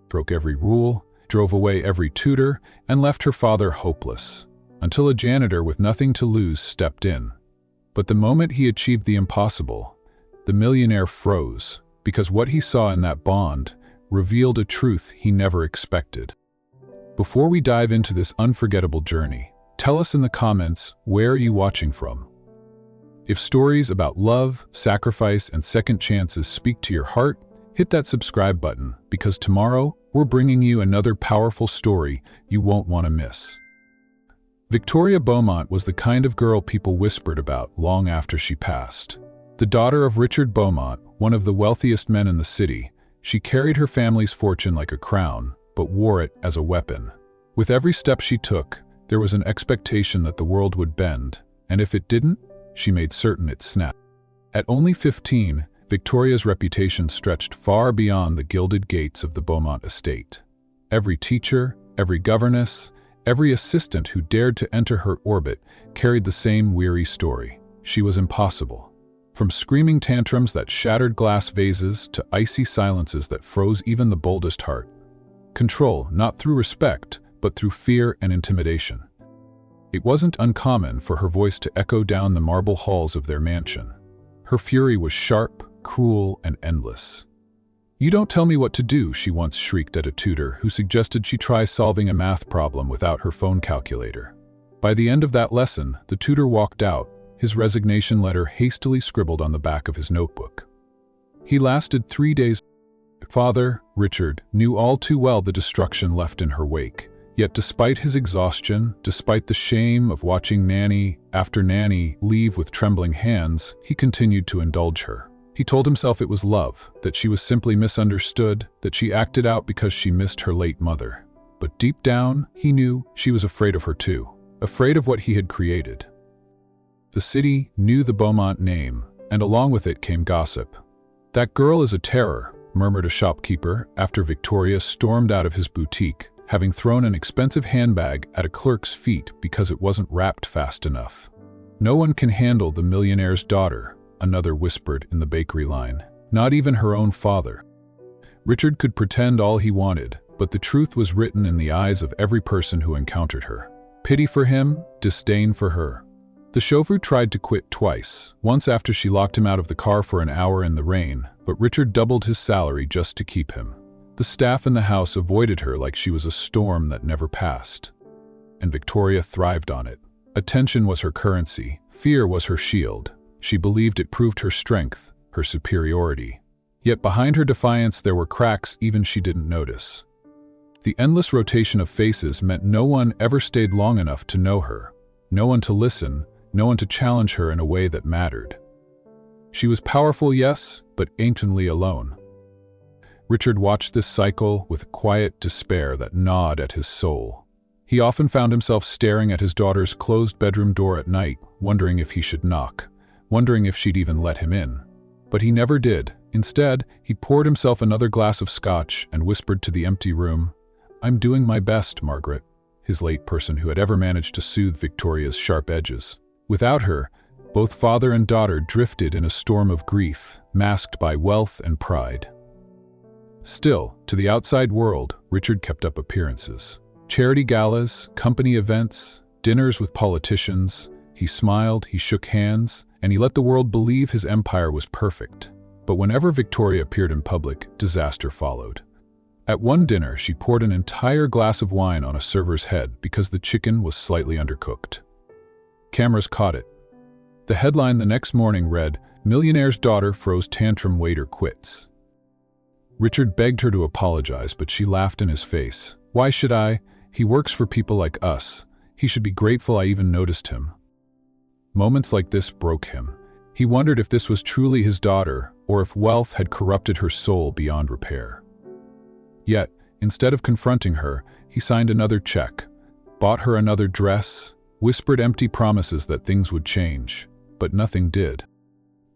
broke every rule, drove away every tutor, and left her father hopeless, until a janitor with nothing to lose stepped in. But the moment he achieved the impossible, the millionaire froze, because what he saw in that bond revealed a truth he never expected. Before we dive into this unforgettable journey, tell us in the comments, where are you watching from? If stories about love, sacrifice, and second chances speak to your heart, hit that subscribe button, because tomorrow we're bringing you another powerful story you won't want to miss. Victoria Beaumont was the kind of girl people whispered about long after she passed. The daughter of Richard Beaumont, one of the wealthiest men in the city, she carried her family's fortune like a crown, but wore it as a weapon. With every step she took, there was an expectation that the world would bend, and if it didn't, she made certain it snapped. At only 15, Victoria's reputation stretched far beyond the gilded gates of the Beaumont estate. Every teacher, every governess, every assistant who dared to enter her orbit carried the same weary story. She was impossible. From screaming tantrums that shattered glass vases to icy silences that froze even the boldest heart. Control, not through respect, but through fear and intimidation. It wasn't uncommon for her voice to echo down the marble halls of their mansion. Her fury was sharp, cruel, and endless. "You don't tell me what to do," she once shrieked at a tutor who suggested she try solving a math problem without her phone calculator. By the end of that lesson, the tutor walked out, his resignation letter hastily scribbled on the back of his notebook. He lasted 3 days. Father, Richard, knew all too well the destruction left in her wake. Yet despite his exhaustion, despite the shame of watching nanny after nanny leave with trembling hands, he continued to indulge her. He told himself it was love, that she was simply misunderstood, that she acted out because she missed her late mother. But deep down, he knew she was afraid of her too, afraid of what he had created. The city knew the Beaumont name, and along with it came gossip. "That girl is a terror," murmured a shopkeeper after Victoria stormed out of his boutique, having thrown an expensive handbag at a clerk's feet because it wasn't wrapped fast enough. "No one can handle the millionaire's daughter," another whispered in the bakery line. "Not even her own father." Richard could pretend all he wanted, but the truth was written in the eyes of every person who encountered her. Pity for him, disdain for her. The chauffeur tried to quit twice, once after she locked him out of the car for an hour in the rain, but Richard doubled his salary just to keep him. The staff in the house avoided her like she was a storm that never passed. And Victoria thrived on it. Attention was her currency, fear was her shield. She believed it proved her strength, her superiority. Yet behind her defiance there were cracks even she didn't notice. The endless rotation of faces meant no one ever stayed long enough to know her, no one to listen, no one to challenge her in a way that mattered. She was powerful, yes, but anciently alone. Richard watched this cycle with quiet despair that gnawed at his soul. He often found himself staring at his daughter's closed bedroom door at night, wondering if he should knock, wondering if she'd even let him in. But he never did. Instead, he poured himself another glass of scotch and whispered to the empty room, "I'm doing my best, Margaret," his late person who had ever managed to soothe Victoria's sharp edges. Without her, both father and daughter drifted in a storm of grief, masked by wealth and pride. Still, to the outside world, Richard kept up appearances. Charity galas, company events, dinners with politicians. He smiled, he shook hands, and he let the world believe his empire was perfect. But whenever Victoria appeared in public, disaster followed. At one dinner, she poured an entire glass of wine on a server's head because the chicken was slightly undercooked. Cameras caught it. The headline the next morning read, "Millionaire's daughter froze tantrum, waiter quits." Richard begged her to apologize, but she laughed in his face. "Why should I? He works for people like us. He should be grateful I even noticed him." Moments like this broke him. He wondered if this was truly his daughter, or if wealth had corrupted her soul beyond repair. Yet, instead of confronting her, he signed another check, bought her another dress, whispered empty promises that things would change, but nothing did.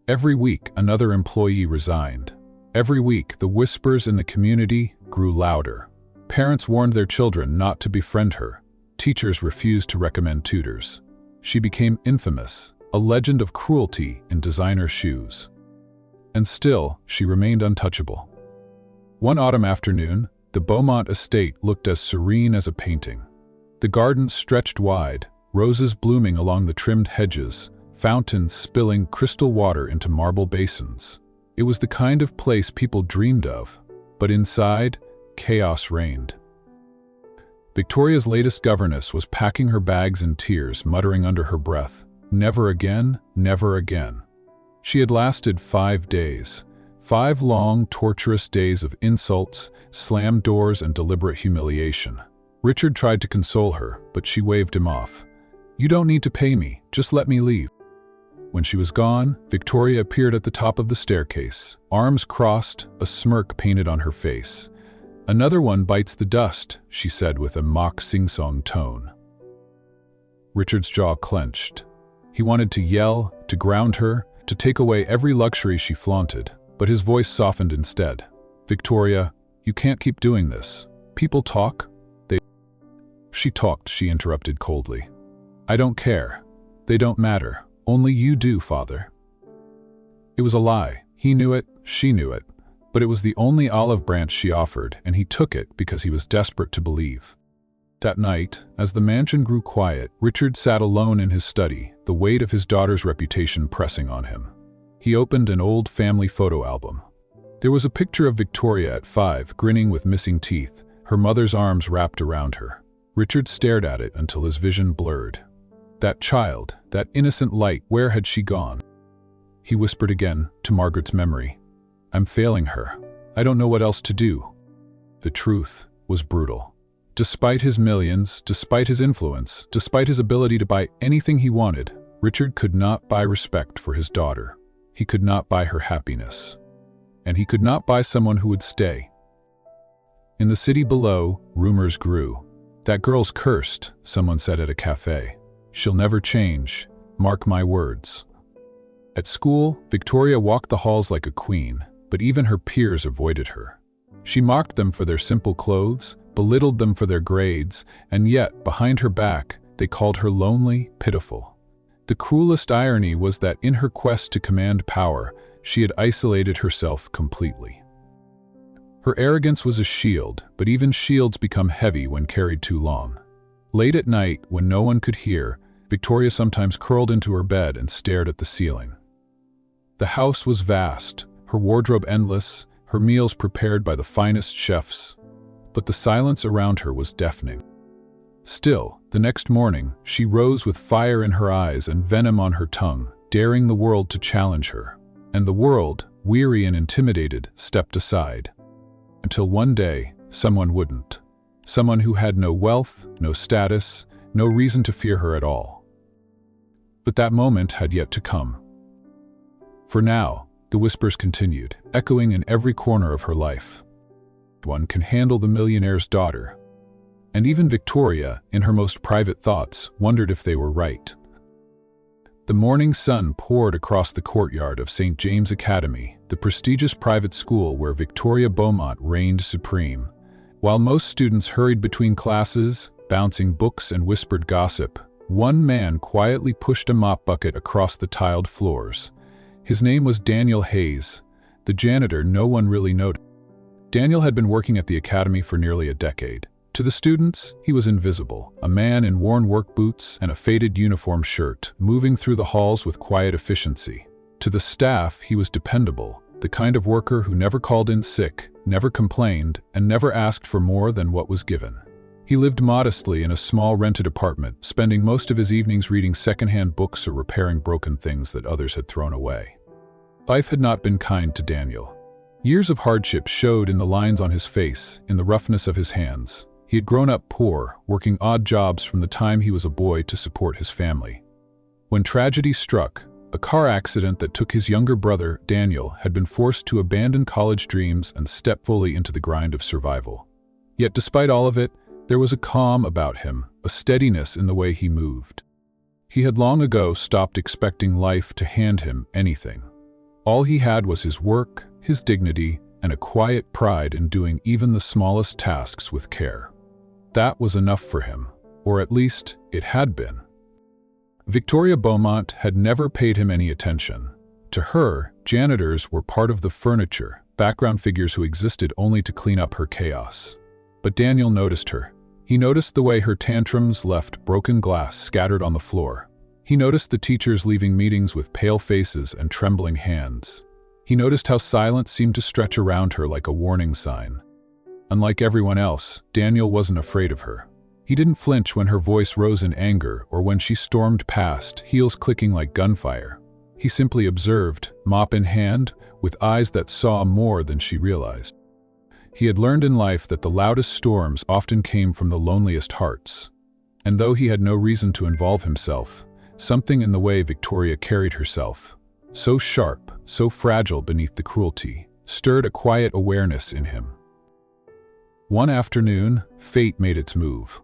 Every week, another employee resigned. Every week, the whispers in the community grew louder. Parents warned their children not to befriend her. Teachers refused to recommend tutors. She became infamous, a legend of cruelty in designer shoes. And still, she remained untouchable. One autumn afternoon, The Beaumont estate looked as serene as a painting. The gardens stretched wide, roses blooming along the trimmed hedges, fountains spilling crystal water into marble basins. It was the kind of place people dreamed of, but inside, chaos reigned. Victoria's latest governess was packing her bags in tears, muttering under her breath, "Never again, never again." She had lasted 5 days. 5 long, torturous days of insults, slammed doors, and deliberate humiliation. Richard tried to console her, but she waved him off. "You don't need to pay me, just let me leave." When she was gone, Victoria appeared at the top of the staircase, arms crossed, a smirk painted on her face. "Another one bites the dust," she said with a mock sing-song tone. Richard's jaw clenched. He wanted to yell, to ground her, to take away every luxury she flaunted, but his voice softened instead. "Victoria, you can't keep doing this. People talk. She talked, she interrupted coldly. "I don't care. They don't matter. Only you do, Father." It was a lie. He knew it, she knew it, but it was the only olive branch she offered, and he took it because he was desperate to believe. That night, as the mansion grew quiet, Richard sat alone in his study, the weight of his daughter's reputation pressing on him. He opened an old family photo album. There was a picture of Victoria at 5, grinning with missing teeth, her mother's arms wrapped around her. Richard stared at it until his vision blurred. That child, that innocent light, where had she gone? He whispered again, to Margaret's memory, "I'm failing her. I don't know what else to do." The truth was brutal. Despite his millions, despite his influence, despite his ability to buy anything he wanted, Richard could not buy respect for his daughter. He could not buy her happiness. And he could not buy someone who would stay. In the city below, rumors grew. "That girl's cursed," someone said at a cafe. "She'll never change. Mark my words." At school, Victoria walked the halls like a queen, but even her peers avoided her. She mocked them for their simple clothes, belittled them for their grades, and yet, behind her back, they called her lonely, pitiful. The cruelest irony was that in her quest to command power, she had isolated herself completely. Her arrogance was a shield, but even shields become heavy when carried too long. Late at night, when no one could hear, Victoria sometimes curled into her bed and stared at the ceiling. The house was vast, her wardrobe endless, her meals prepared by the finest chefs, but the silence around her was deafening. Still, the next morning, she rose with fire in her eyes and venom on her tongue, daring the world to challenge her. And the world, weary and intimidated, stepped aside. Until one day, someone wouldn't. Someone who had no wealth, no status, no reason to fear her at all. But that moment had yet to come. For now, the whispers continued, echoing in every corner of her life. One can handle the millionaire's daughter. And even Victoria, in her most private thoughts, wondered if they were right. The morning sun poured across the courtyard of St. James Academy, the prestigious private school where Victoria Beaumont reigned supreme. While most students hurried between classes, bouncing books and whispered gossip, one man quietly pushed a mop bucket across the tiled floors. His name was Daniel Hayes, the janitor no one really noticed. Daniel had been working at the academy for nearly a decade. To the students, he was invisible, a man in worn work boots and a faded uniform shirt, moving through the halls with quiet efficiency. To the staff, he was dependable, the kind of worker who never called in sick, never complained, and never asked for more than what was given. He lived modestly in a small rented apartment, spending most of his evenings reading secondhand books or repairing broken things that others had thrown away. Life had not been kind to Daniel. Years of hardship showed in the lines on his face, in the roughness of his hands. He had grown up poor, working odd jobs from the time he was a boy to support his family. When tragedy struck, a car accident that took his younger brother, Daniel, had been forced to abandon college dreams and step fully into the grind of survival. Yet despite all of it, there was a calm about him, a steadiness in the way he moved. He had long ago stopped expecting life to hand him anything. All he had was his work, his dignity, and a quiet pride in doing even the smallest tasks with care. That was enough for him, or at least it had been. Victoria Beaumont had never paid him any attention. To her, janitors were part of the furniture, background figures who existed only to clean up her chaos. But Daniel noticed her. He noticed the way her tantrums left broken glass scattered on the floor. He noticed the teachers leaving meetings with pale faces and trembling hands. He noticed how silence seemed to stretch around her like a warning sign. Unlike everyone else, Daniel wasn't afraid of her. He didn't flinch when her voice rose in anger or when she stormed past, heels clicking like gunfire. He simply observed, mop in hand, with eyes that saw more than she realized. He had learned in life that the loudest storms often came from the loneliest hearts. And though he had no reason to involve himself, something in the way Victoria carried herself, so sharp, so fragile beneath the cruelty, stirred a quiet awareness in him. One afternoon, fate made its move.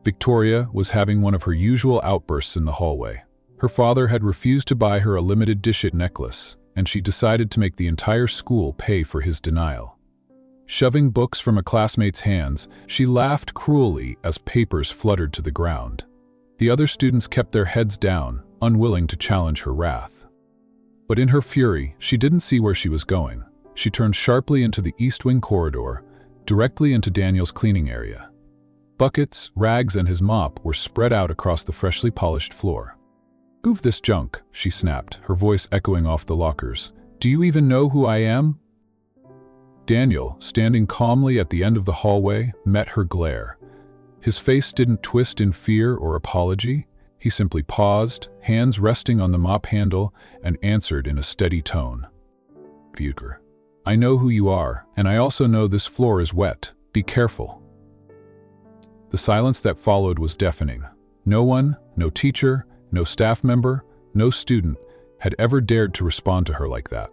Victoria was having one of her usual outbursts in the hallway. Her father had refused to buy her a limited dish-it necklace, and she decided to make the entire school pay for his denial. Shoving books from a classmate's hands, she laughed cruelly as papers fluttered to the ground. The other students kept their heads down, unwilling to challenge her wrath. But in her fury, she didn't see where she was going. She turned sharply into the East Wing corridor, directly into Daniel's cleaning area. Buckets, rags, and his mop were spread out across the freshly polished floor. "Move this junk," she snapped, her voice echoing off the lockers. "Do you even know who I am?" Daniel, standing calmly at the end of the hallway, met her glare. His face didn't twist in fear or apology. He simply paused, hands resting on the mop handle, and answered in a steady tone. "Bucher, I know who you are, and I also know this floor is wet. Be careful." The silence that followed was deafening. No one, no teacher, no staff member, no student, had ever dared to respond to her like that.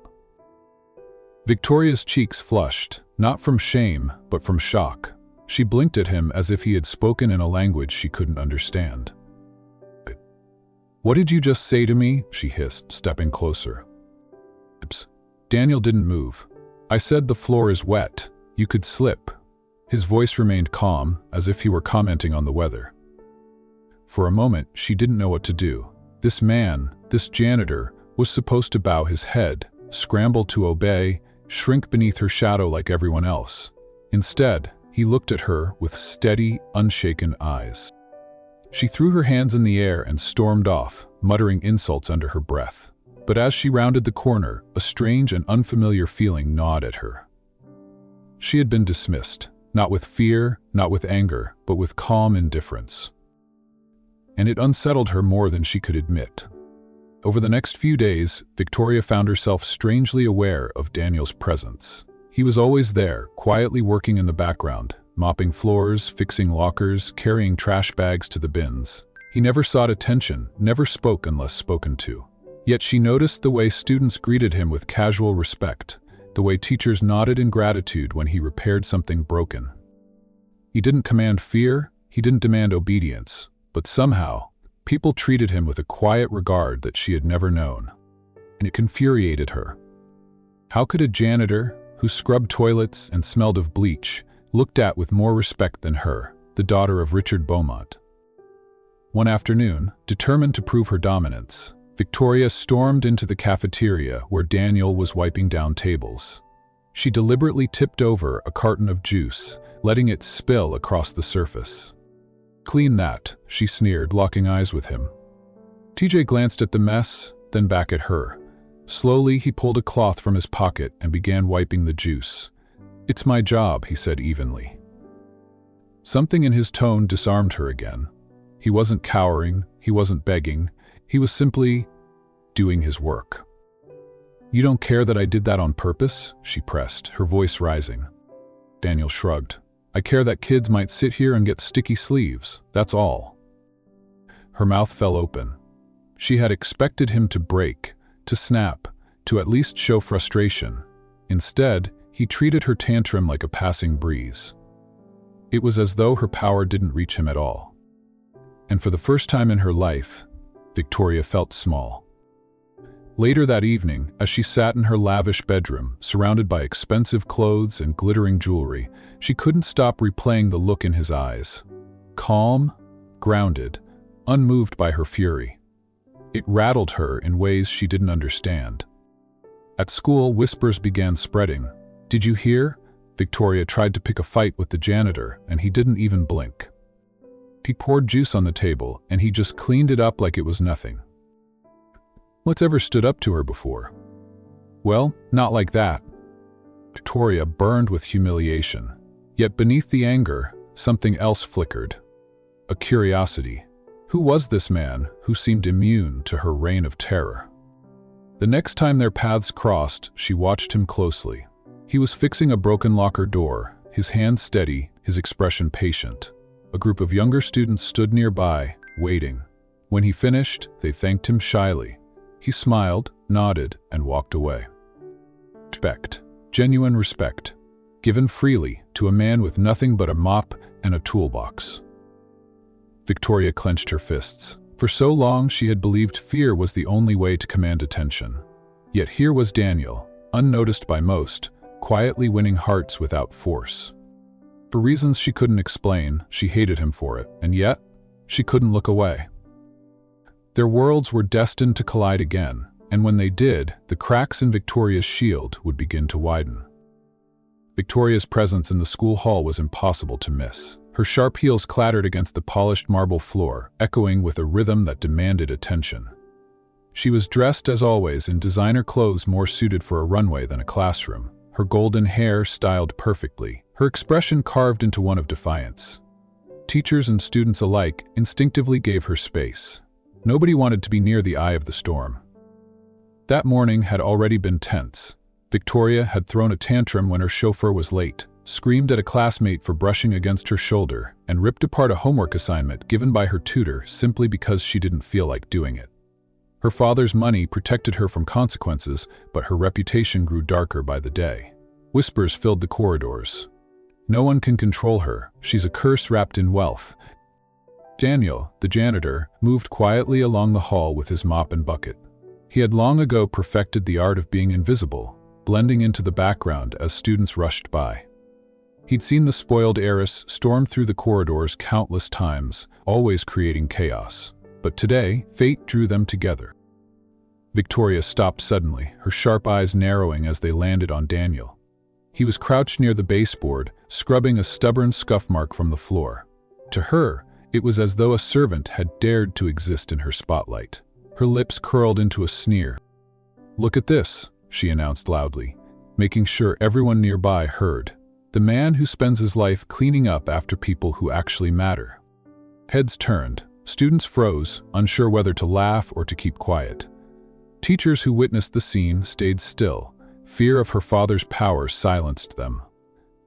Victoria's cheeks flushed, not from shame, but from shock. She blinked at him as if he had spoken in a language she couldn't understand. "What did you just say to me?" she hissed, stepping closer. Daniel didn't move. "I said the floor is wet. You could slip." His voice remained calm, as if he were commenting on the weather. For a moment, she didn't know what to do. This man, this janitor, was supposed to bow his head, scramble to obey, shrink beneath her shadow like everyone else. Instead, he looked at her with steady, unshaken eyes. She threw her hands in the air and stormed off, muttering insults under her breath. But as she rounded the corner, a strange and unfamiliar feeling gnawed at her. She had been dismissed, not with fear, not with anger, but with calm indifference. And it unsettled her more than she could admit. Over the next few days, Victoria found herself strangely aware of Daniel's presence. He was always there, quietly working in the background, mopping floors, fixing lockers, carrying trash bags to the bins. He never sought attention, never spoke unless spoken to. Yet she noticed the way students greeted him with casual respect, the way teachers nodded in gratitude when he repaired something broken. He didn't command fear, he didn't demand obedience, but somehow, people treated him with a quiet regard that she had never known. And it infuriated her. How could a janitor, who scrubbed toilets and smelled of bleach, looked at with more respect than her, the daughter of Richard Beaumont? One afternoon, determined to prove her dominance, Victoria stormed into the cafeteria where Daniel was wiping down tables. She deliberately tipped over a carton of juice, letting it spill across the surface. "Clean that," she sneered, locking eyes with him. TJ glanced at the mess, then back at her. Slowly, he pulled a cloth from his pocket and began wiping the juice. "It's my job," he said evenly. Something in his tone disarmed her again. He wasn't cowering, he wasn't begging, he was simply doing his work. "You don't care that I did that on purpose?" she pressed, her voice rising. Daniel shrugged. "I care that kids might sit here and get sticky sleeves, that's all." Her mouth fell open. She had expected him to break, to snap, to at least show frustration. Instead, he treated her tantrum like a passing breeze. It was as though her power didn't reach him at all. And for the first time in her life, Victoria felt small. Later that evening, as she sat in her lavish bedroom, surrounded by expensive clothes and glittering jewelry, she couldn't stop replaying the look in his eyes. Calm, grounded, unmoved by her fury. It rattled her in ways she didn't understand. At school, whispers began spreading. "Did you hear? Victoria tried to pick a fight with the janitor, and he didn't even blink. He poured juice on the table, and he just cleaned it up like it was nothing. What's ever stood up to her before? Well, not like that. Victoria burned with humiliation. Yet beneath the anger, something else flickered. A curiosity. Who was this man who seemed immune to her reign of terror? The next time their paths crossed, she watched him closely. He was fixing a broken locker door, his hand steady, his expression patient. A group of younger students stood nearby, waiting. When he finished, they thanked him shyly. He smiled, nodded, and walked away. Respect. Genuine respect. Given freely to a man with nothing but a mop and a toolbox. Victoria clenched her fists. For so long she had believed fear was the only way to command attention. Yet here was Daniel, unnoticed by most, quietly winning hearts without force. For reasons she couldn't explain, she hated him for it, and yet, she couldn't look away. Their worlds were destined to collide again, and when they did, the cracks in Victoria's shield would begin to widen. Victoria's presence in the school hall was impossible to miss. Her sharp heels clattered against the polished marble floor, echoing with a rhythm that demanded attention. She was dressed, as always, in designer clothes more suited for a runway than a classroom, her golden hair styled perfectly, her expression carved into one of defiance. Teachers and students alike instinctively gave her space. Nobody wanted to be near the eye of the storm. That morning had already been tense. Victoria had thrown a tantrum when her chauffeur was late, screamed at a classmate for brushing against her shoulder, and ripped apart a homework assignment given by her tutor simply because she didn't feel like doing it. Her father's money protected her from consequences, but her reputation grew darker by the day. Whispers filled the corridors. No one can control her, she's a curse wrapped in wealth. Daniel, the janitor, moved quietly along the hall with his mop and bucket. He had long ago perfected the art of being invisible, blending into the background as students rushed by. He'd seen the spoiled heiress storm through the corridors countless times, always creating chaos. But today, fate drew them together. Victoria stopped suddenly, her sharp eyes narrowing as they landed on Daniel. He was crouched near the baseboard, scrubbing a stubborn scuff mark from the floor. To her, it was as though a servant had dared to exist in her spotlight. Her lips curled into a sneer. "Look at this," she announced loudly, making sure everyone nearby heard. "The man who spends his life cleaning up after people who actually matter." Heads turned. Students froze, unsure whether to laugh or to keep quiet. Teachers who witnessed the scene stayed still. Fear of her father's power silenced them.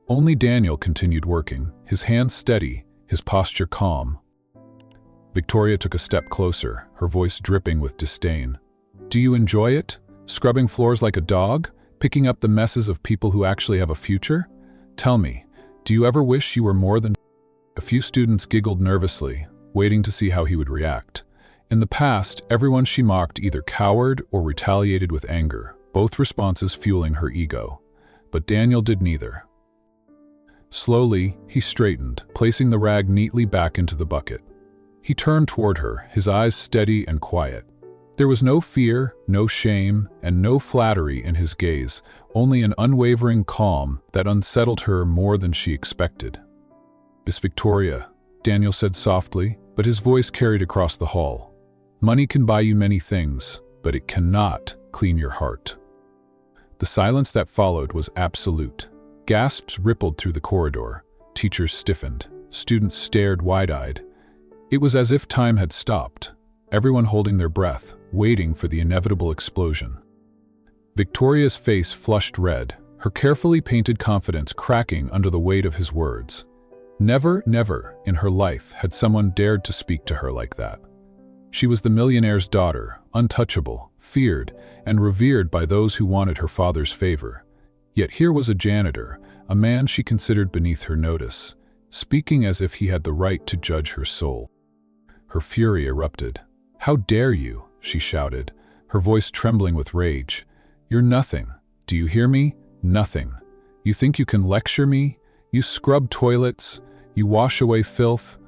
Only Daniel continued working, his hands steady, his posture calm. Victoria took a step closer, her voice dripping with disdain. "Do you enjoy it? Scrubbing floors like a dog? Picking up the messes of people who actually have a future? Tell me, do you ever wish you were more than—" A few students giggled nervously, waiting to see how he would react. In the past, everyone she mocked either cowered or retaliated with anger, both responses fueling her ego. But Daniel did neither. Slowly, he straightened, placing the rag neatly back into the bucket. He turned toward her, his eyes steady and quiet. There was no fear, no shame, and no flattery in his gaze, only an unwavering calm that unsettled her more than she expected. "Miss Victoria," Daniel said softly, but his voice carried across the hall. "Money can buy you many things, but it cannot clean your heart." The silence that followed was absolute. Gasps rippled through the corridor. Teachers stiffened. Students stared wide-eyed. It was as if time had stopped, everyone holding their breath, waiting for the inevitable explosion. Victoria's face flushed red, her carefully painted confidence cracking under the weight of his words. Never, never in her life had someone dared to speak to her like that. She was the millionaire's daughter, untouchable, feared, and revered by those who wanted her father's favor. Yet here was a janitor, a man she considered beneath her notice, speaking as if he had the right to judge her soul. Her fury erupted. "How dare you?" she shouted, her voice trembling with rage. "You're nothing. Do you hear me? Nothing. You think you can lecture me? You scrub toilets, you wash away filth."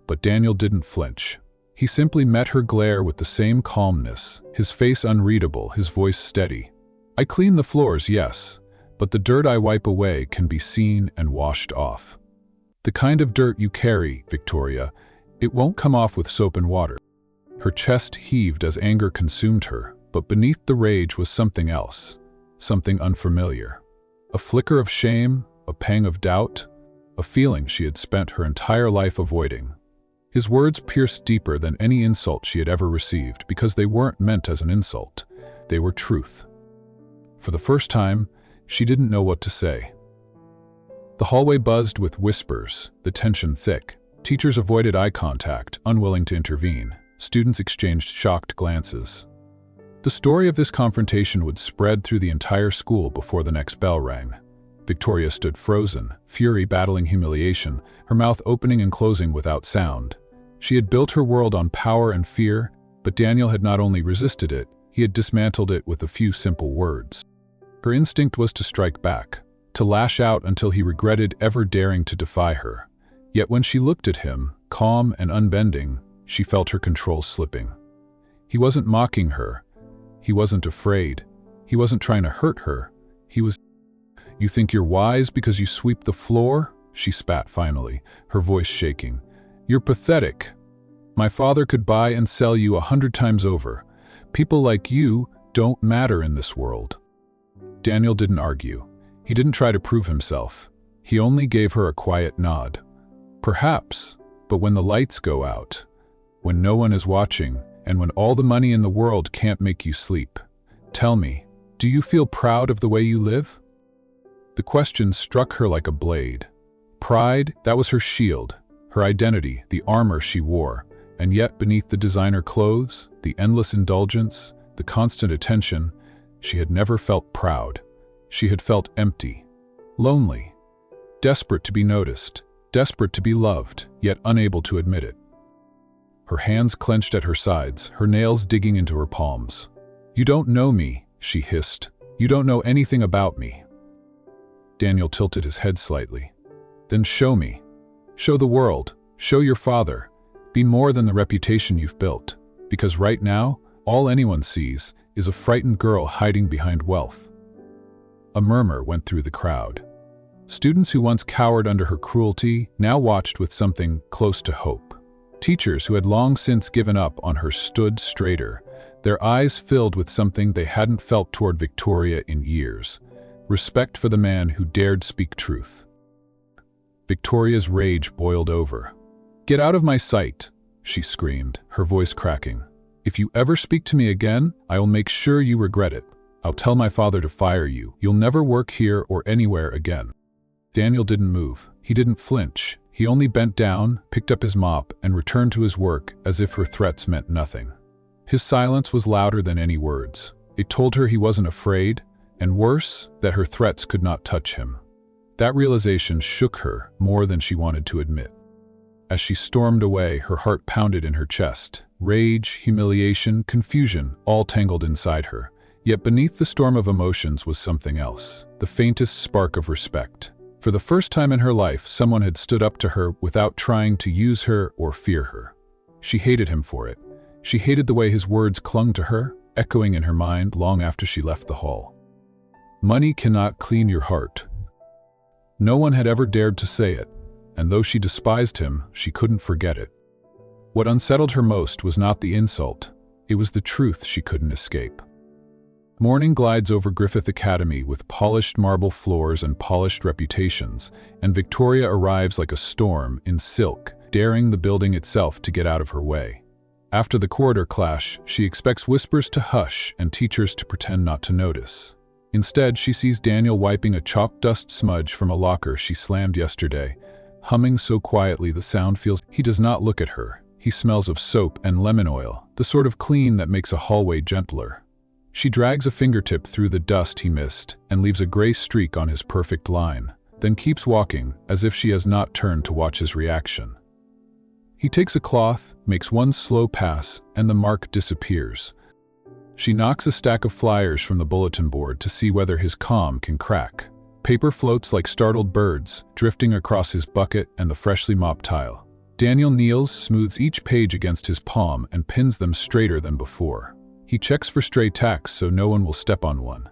But Daniel didn't flinch. He simply met her glare with the same calmness, his face unreadable, his voice steady. "I clean the floors, yes, But the dirt I wipe away can be seen and washed off. The kind of dirt you carry, Victoria, it won't come off with soap and water." Her chest heaved as anger consumed her, but beneath the rage was something else, something unfamiliar. A flicker of shame, a pang of doubt, a feeling she had spent her entire life avoiding. His words pierced deeper than any insult she had ever received because they weren't meant as an insult. They were truth. For the first time, she didn't know what to say. The hallway buzzed with whispers, the tension thick. Teachers avoided eye contact, unwilling to intervene. Students exchanged shocked glances. The story of this confrontation would spread through the entire school before the next bell rang. Victoria stood frozen, fury battling humiliation, her mouth opening and closing without sound. She had built her world on power and fear, but Daniel had not only resisted it, he had dismantled it with a few simple words. Her instinct was to strike back, to lash out until he regretted ever daring to defy her. Yet when she looked at him, calm and unbending, she felt her control slipping. He wasn't mocking her. He wasn't afraid. He wasn't trying to hurt her. He was— "You think you're wise because you sweep the floor?" she spat finally, her voice shaking. "You're pathetic. My father could buy and sell you 100 times over. People like you don't matter in this world." Daniel didn't argue. He didn't try to prove himself. He only gave her a quiet nod. "Perhaps, but when the lights go out, when no one is watching, and when all the money in the world can't make you sleep, tell me, do you feel proud of the way you live?" The question struck her like a blade. Pride, that was her shield, her identity, the armor she wore, and yet beneath the designer clothes, the endless indulgence, the constant attention, she had never felt proud. She had felt empty, lonely, desperate to be noticed, desperate to be loved, yet unable to admit it. Her hands clenched at her sides, her nails digging into her palms. "You don't know me," she hissed. "You don't know anything about me." Daniel tilted his head slightly. "Then show me. Show the world. Show your father. Be more than the reputation you've built. Because right now, all anyone sees is a frightened girl hiding behind wealth." A murmur went through the crowd. Students who once cowered under her cruelty now watched with something close to hope. Teachers who had long since given up on her stood straighter, their eyes filled with something they hadn't felt toward Victoria in years: respect for the man who dared speak truth. Victoria's rage boiled over. "Get out of my sight," she screamed, her voice cracking. "If you ever speak to me again, I will make sure you regret it. I'll tell my father to fire you. You'll never work here or anywhere again." Daniel didn't move. He didn't flinch. He only bent down, picked up his mop, and returned to his work as if her threats meant nothing. His silence was louder than any words. It told her he wasn't afraid, and worse, that her threats could not touch him. That realization shook her more than she wanted to admit. As she stormed away, her heart pounded in her chest. Rage, humiliation, confusion, all tangled inside her. Yet beneath the storm of emotions was something else, the faintest spark of respect. For the first time in her life, someone had stood up to her without trying to use her or fear her. She hated him for it. She hated the way his words clung to her, echoing in her mind long after she left the hall. "Money cannot clean your heart." No one had ever dared to say it, and though she despised him, she couldn't forget it. What unsettled her most was not the insult, it was the truth she couldn't escape. Morning glides over Griffith Academy with polished marble floors and polished reputations, and Victoria arrives like a storm in silk, daring the building itself to get out of her way. After the corridor clash, she expects whispers to hush and teachers to pretend not to notice. Instead, she sees Daniel wiping a chalk dust smudge from a locker she slammed yesterday, humming so quietly the sound feels. He does not look at her. He smells of soap and lemon oil, the sort of clean that makes a hallway gentler. She drags a fingertip through the dust he missed and leaves a gray streak on his perfect line, then keeps walking as if she has not turned to watch his reaction. He takes a cloth, makes one slow pass, and the mark disappears. She knocks a stack of flyers from the bulletin board to see whether his calm can crack. Paper floats like startled birds, drifting across his bucket and the freshly mopped tile. Daniel kneels, smooths each page against his palm, and pins them straighter than before. He checks for stray tacks so no one will step on one.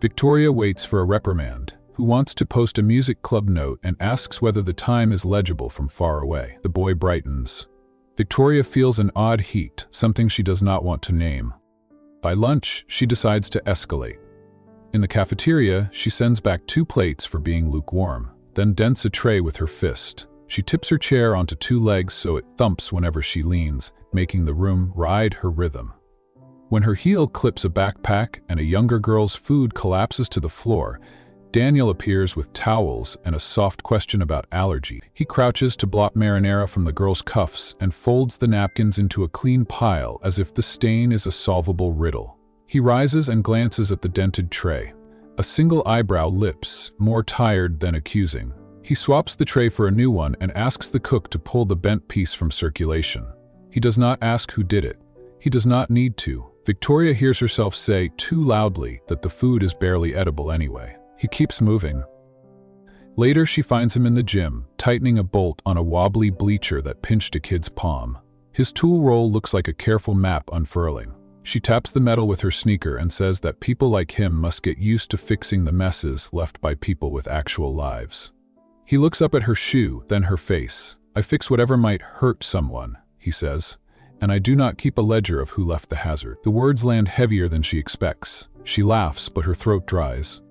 Victoria waits for a reprimand, who wants to post a music club note and asks whether the time is legible from far away. The boy brightens. Victoria feels an odd heat, something she does not want to name. By lunch, she decides to escalate. In the cafeteria, she sends back 2 plates for being lukewarm, then dents a tray with her fist. She tips her chair onto 2 legs so it thumps whenever she leans, making the room ride her rhythm. When her heel clips a backpack and a younger girl's food collapses to the floor, Daniel appears with towels and a soft question about allergy. He crouches to blot marinara from the girl's cuffs and folds the napkins into a clean pile as if the stain is a solvable riddle. He rises and glances at the dented tray. A single eyebrow lifts, more tired than accusing. He swaps the tray for a new one and asks the cook to pull the bent piece from circulation. He does not ask who did it. He does not need to. Victoria hears herself say too loudly that the food is barely edible anyway. He keeps moving. Later, she finds him in the gym, tightening a bolt on a wobbly bleacher that pinched a kid's palm. His tool roll looks like a careful map unfurling. She taps the metal with her sneaker and says that people like him must get used to fixing the messes left by people with actual lives. He looks up at her shoe, then her face. "I fix whatever might hurt someone," he says, "and I do not keep a ledger of who left the hazard." The words land heavier than she expects. She laughs, but her throat dries.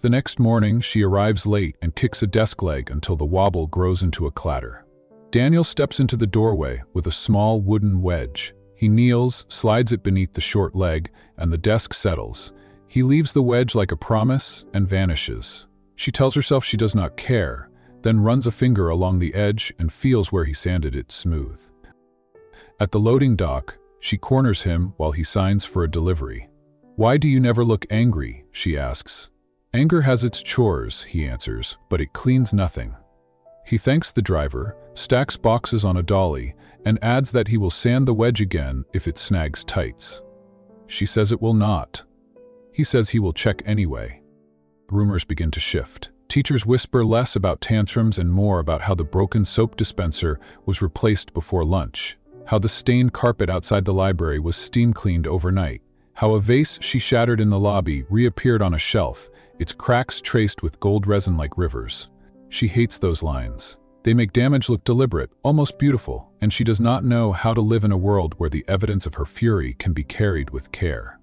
The next morning, she arrives late and kicks a desk leg until the wobble grows into a clatter. Daniel steps into the doorway with a small wooden wedge. He kneels, slides it beneath the short leg, and the desk settles. He leaves the wedge like a promise and vanishes. She tells herself she does not care, then runs a finger along the edge and feels where he sanded it smooth. At the loading dock, she corners him while he signs for a delivery. "Why do you never look angry?" she asks. "Anger has its chores," he answers, "but it cleans nothing." He thanks the driver, stacks boxes on a dolly, and adds that he will sand the wedge again if it snags tights. She says it will not. He says he will check anyway. Rumors begin to shift. Teachers whisper less about tantrums and more about how the broken soap dispenser was replaced before lunch, how the stained carpet outside the library was steam cleaned overnight, how a vase she shattered in the lobby reappeared on a shelf, its cracks traced with gold resin like rivers. She hates those lines. They make damage look deliberate, almost beautiful, and she does not know how to live in a world where the evidence of her fury can be carried with care.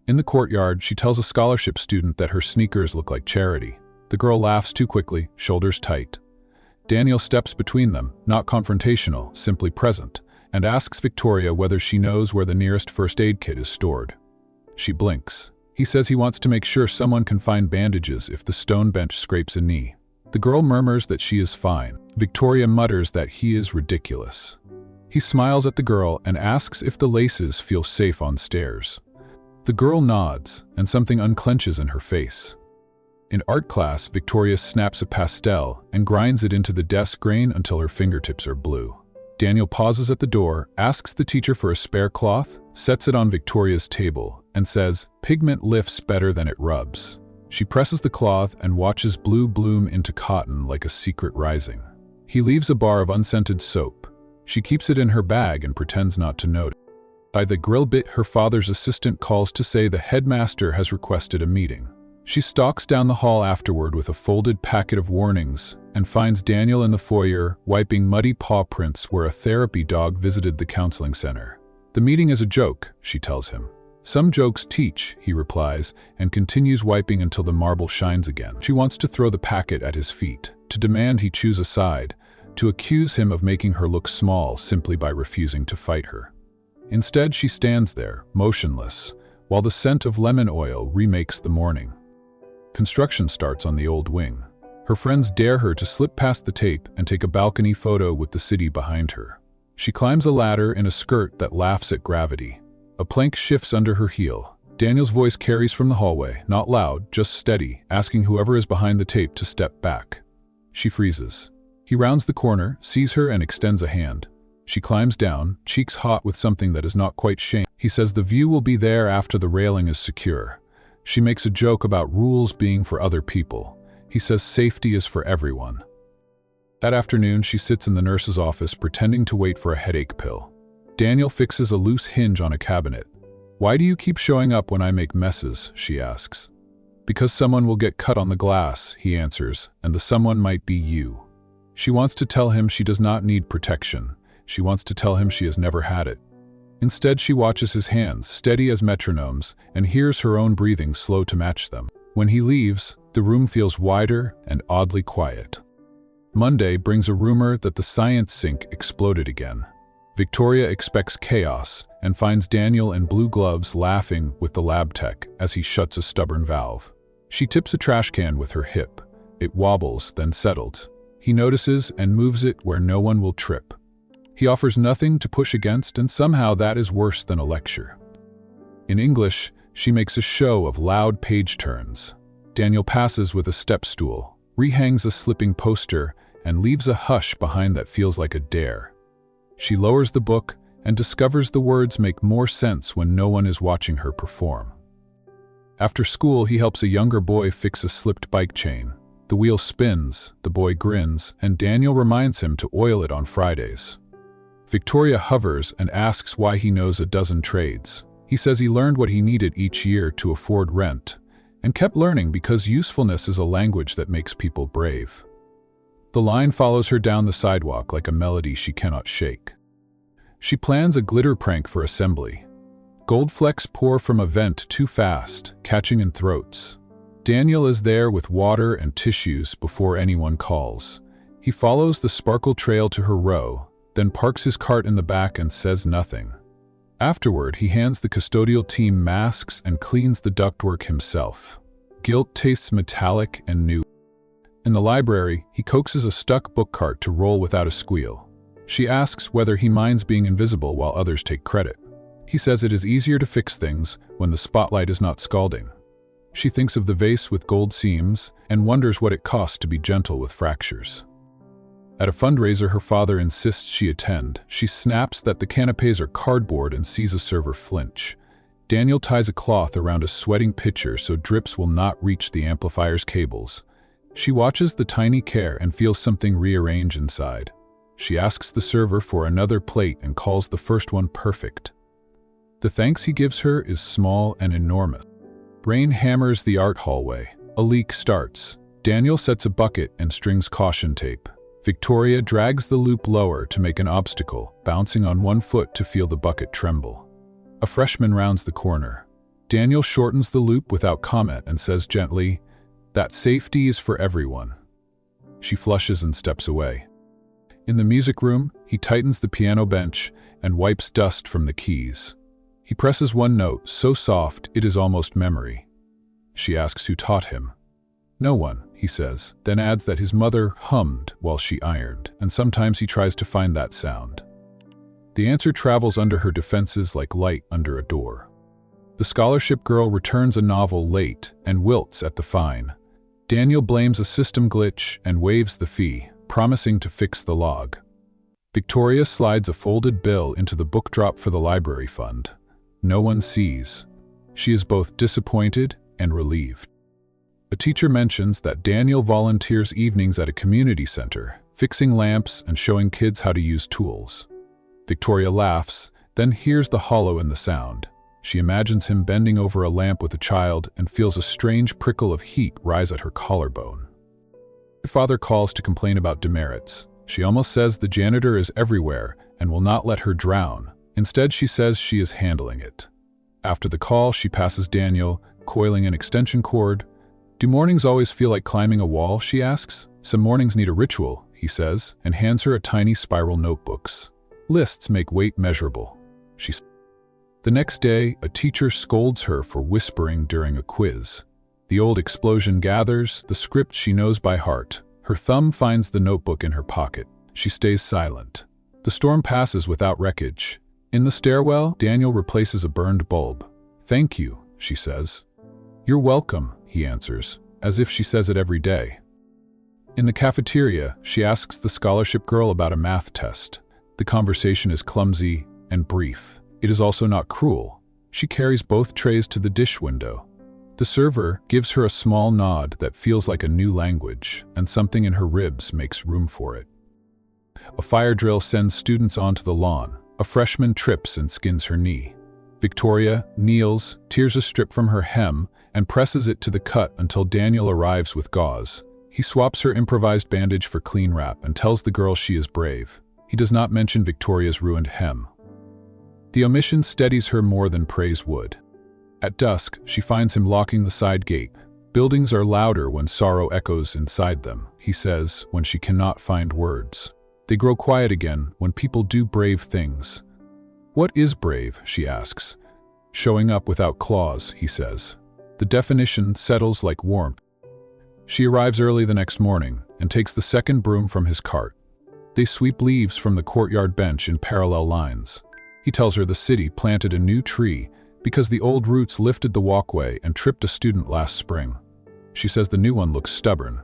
In the courtyard, she tells a scholarship student that her sneakers look like charity. The girl laughs too quickly, shoulders tight. Daniel steps between them, not confrontational, simply present, and asks Victoria whether she knows where the nearest first aid kit is stored. She blinks. He says he wants to make sure someone can find bandages if the stone bench scrapes a knee. The girl murmurs that she is fine. Victoria mutters that he is ridiculous. He smiles at the girl and asks if the laces feel safe on stairs. The girl nods, and something unclenches in her face. In art class, Victoria snaps a pastel and grinds it into the desk grain until her fingertips are blue. Daniel pauses at the door, asks the teacher for a spare cloth, sets it on Victoria's table, and says, "Pigment lifts better than it rubs." She presses the cloth and watches blue bloom into cotton like a secret rising. He leaves a bar of unscented soap. She keeps it in her bag and pretends not to notice. By the grill bit, her father's assistant calls to say the headmaster has requested a meeting. She stalks down the hall afterward with a folded packet of warnings and finds Daniel in the foyer, wiping muddy paw prints where a therapy dog visited the counseling center. "The meeting is a joke," she tells him. "Some jokes teach," he replies, and continues wiping until the marble shines again. She wants to throw the packet at his feet, to demand he choose a side, to accuse him of making her look small simply by refusing to fight her. Instead, she stands there, motionless, while the scent of lemon oil remakes the morning. Construction starts on the old wing. Her friends dare her to slip past the tape and take a balcony photo with the city behind her. She climbs a ladder in a skirt that laughs at gravity. A plank shifts under her heel. Daniel's voice carries from the hallway, not loud, just steady, asking whoever is behind the tape to step back. She freezes. He rounds the corner, sees her, and extends a hand. She climbs down, cheeks hot with something that is not quite shame. He says the view will be there after the railing is secure. She makes a joke about rules being for other people. He says safety is for everyone. That afternoon, she sits in the nurse's office pretending to wait for a headache pill. Daniel fixes a loose hinge on a cabinet. "Why do you keep showing up when I make messes?" she asks. Because someone will get cut on the glass, he answers, and the someone might be you. She wants to tell him she does not need protection. She wants to tell him she has never had it. Instead, she watches his hands, steady as metronomes, and hears her own breathing slow to match them. When he leaves, the room feels wider and oddly quiet. Monday brings a rumor that the science sink exploded again. Victoria expects chaos and finds Daniel in blue gloves laughing with the lab tech as he shuts a stubborn valve. She tips a trash can with her hip. It wobbles, then settles. He notices and moves it where no one will trip. He offers nothing to push against, and somehow that is worse than a lecture. In English, she makes a show of loud page turns. Daniel passes with a step stool, rehangs a slipping poster, and leaves a hush behind that feels like a dare. She lowers the book and discovers the words make more sense when no one is watching her perform. After school, he helps a younger boy fix a slipped bike chain. The wheel spins, the boy grins, and Daniel reminds him to oil it on Fridays. Victoria hovers and asks why he knows a dozen trades. He says he learned what he needed each year to afford rent, and kept learning because usefulness is a language that makes people brave. The line follows her down the sidewalk like a melody she cannot shake. She plans a glitter prank for assembly. Gold flecks pour from a vent too fast, catching in throats. Daniel is there with water and tissues before anyone calls. He follows the sparkle trail to her row, then parks his cart in the back and says nothing. Afterward, he hands the custodial team masks and cleans the ductwork himself. Guilt tastes metallic and new. In the library, he coaxes a stuck book cart to roll without a squeal. She asks whether he minds being invisible while others take credit. He says it is easier to fix things when the spotlight is not scalding. She thinks of the vase with gold seams and wonders what it costs to be gentle with fractures. At a fundraiser her father insists she attend. She snaps that the canapes are cardboard and sees a server flinch. Daniel ties a cloth around a sweating pitcher so drips will not reach the amplifier's cables. She watches the tiny care and feels something rearrange inside. She asks the server for another plate and calls the first one perfect. The thanks he gives her is small and enormous. Rain hammers the art hallway. A leak starts. Daniel sets a bucket and strings caution tape. Victoria drags the loop lower to make an obstacle, bouncing on one foot to feel the bucket tremble. A freshman rounds the corner. Daniel shortens the loop without comment and says gently, "That safety is for everyone." She flushes and steps away. In the music room, he tightens the piano bench and wipes dust from the keys. He presses one note, so soft it is almost memory. She asks who taught him. "No one," he says, then adds that his mother hummed while she ironed, and sometimes he tries to find that sound. The answer travels under her defenses like light under a door. The scholarship girl returns a novel late and wilts at the fine. Daniel blames a system glitch and waives the fee, promising to fix the log. Victoria slides a folded bill into the book drop for the library fund. No one sees. She is both disappointed and relieved. A teacher mentions that Daniel volunteers evenings at a community center, fixing lamps and showing kids how to use tools. Victoria laughs, then hears the hollow in the sound. She imagines him bending over a lamp with a child and feels a strange prickle of heat rise at her collarbone. Her father calls to complain about demerits. She almost says the janitor is everywhere and will not let her drown. Instead, she says she is handling it. After the call, she passes Daniel, coiling an extension cord. "Do mornings always feel like climbing a wall?" she asks. "Some mornings need a ritual," he says, and hands her a tiny spiral notebooks. Lists make weight measurable. The next day, a teacher scolds her for whispering during a quiz. The old explosion gathers, the script she knows by heart. Her thumb finds the notebook in her pocket. She stays silent. The storm passes without wreckage. In the stairwell, Daniel replaces a burned bulb. "Thank you," she says. "You're welcome," he answers, as if she says it every day. In the cafeteria, she asks the scholarship girl about a math test. The conversation is clumsy and brief. It is also not cruel. She carries both trays to the dish window. The server gives her a small nod that feels like a new language, and something in her ribs makes room for it. A fire drill sends students onto the lawn. A freshman trips and skins her knee. Victoria kneels, tears a strip from her hem, and presses it to the cut until Daniel arrives with gauze. He swaps her improvised bandage for clean wrap and tells the girl she is brave. He does not mention Victoria's ruined hem. The omission steadies her more than praise would. At dusk, she finds him locking the side gate. Buildings are louder when sorrow echoes inside them, he says, when she cannot find words. They grow quiet again when people do brave things. What is brave, she asks. Showing up without claws, he says. The definition settles like warmth. She arrives early the next morning and takes the second broom from his cart. They sweep leaves from the courtyard bench in parallel lines. He tells her the city planted a new tree because the old roots lifted the walkway and tripped a student last spring. She says the new one looks stubborn.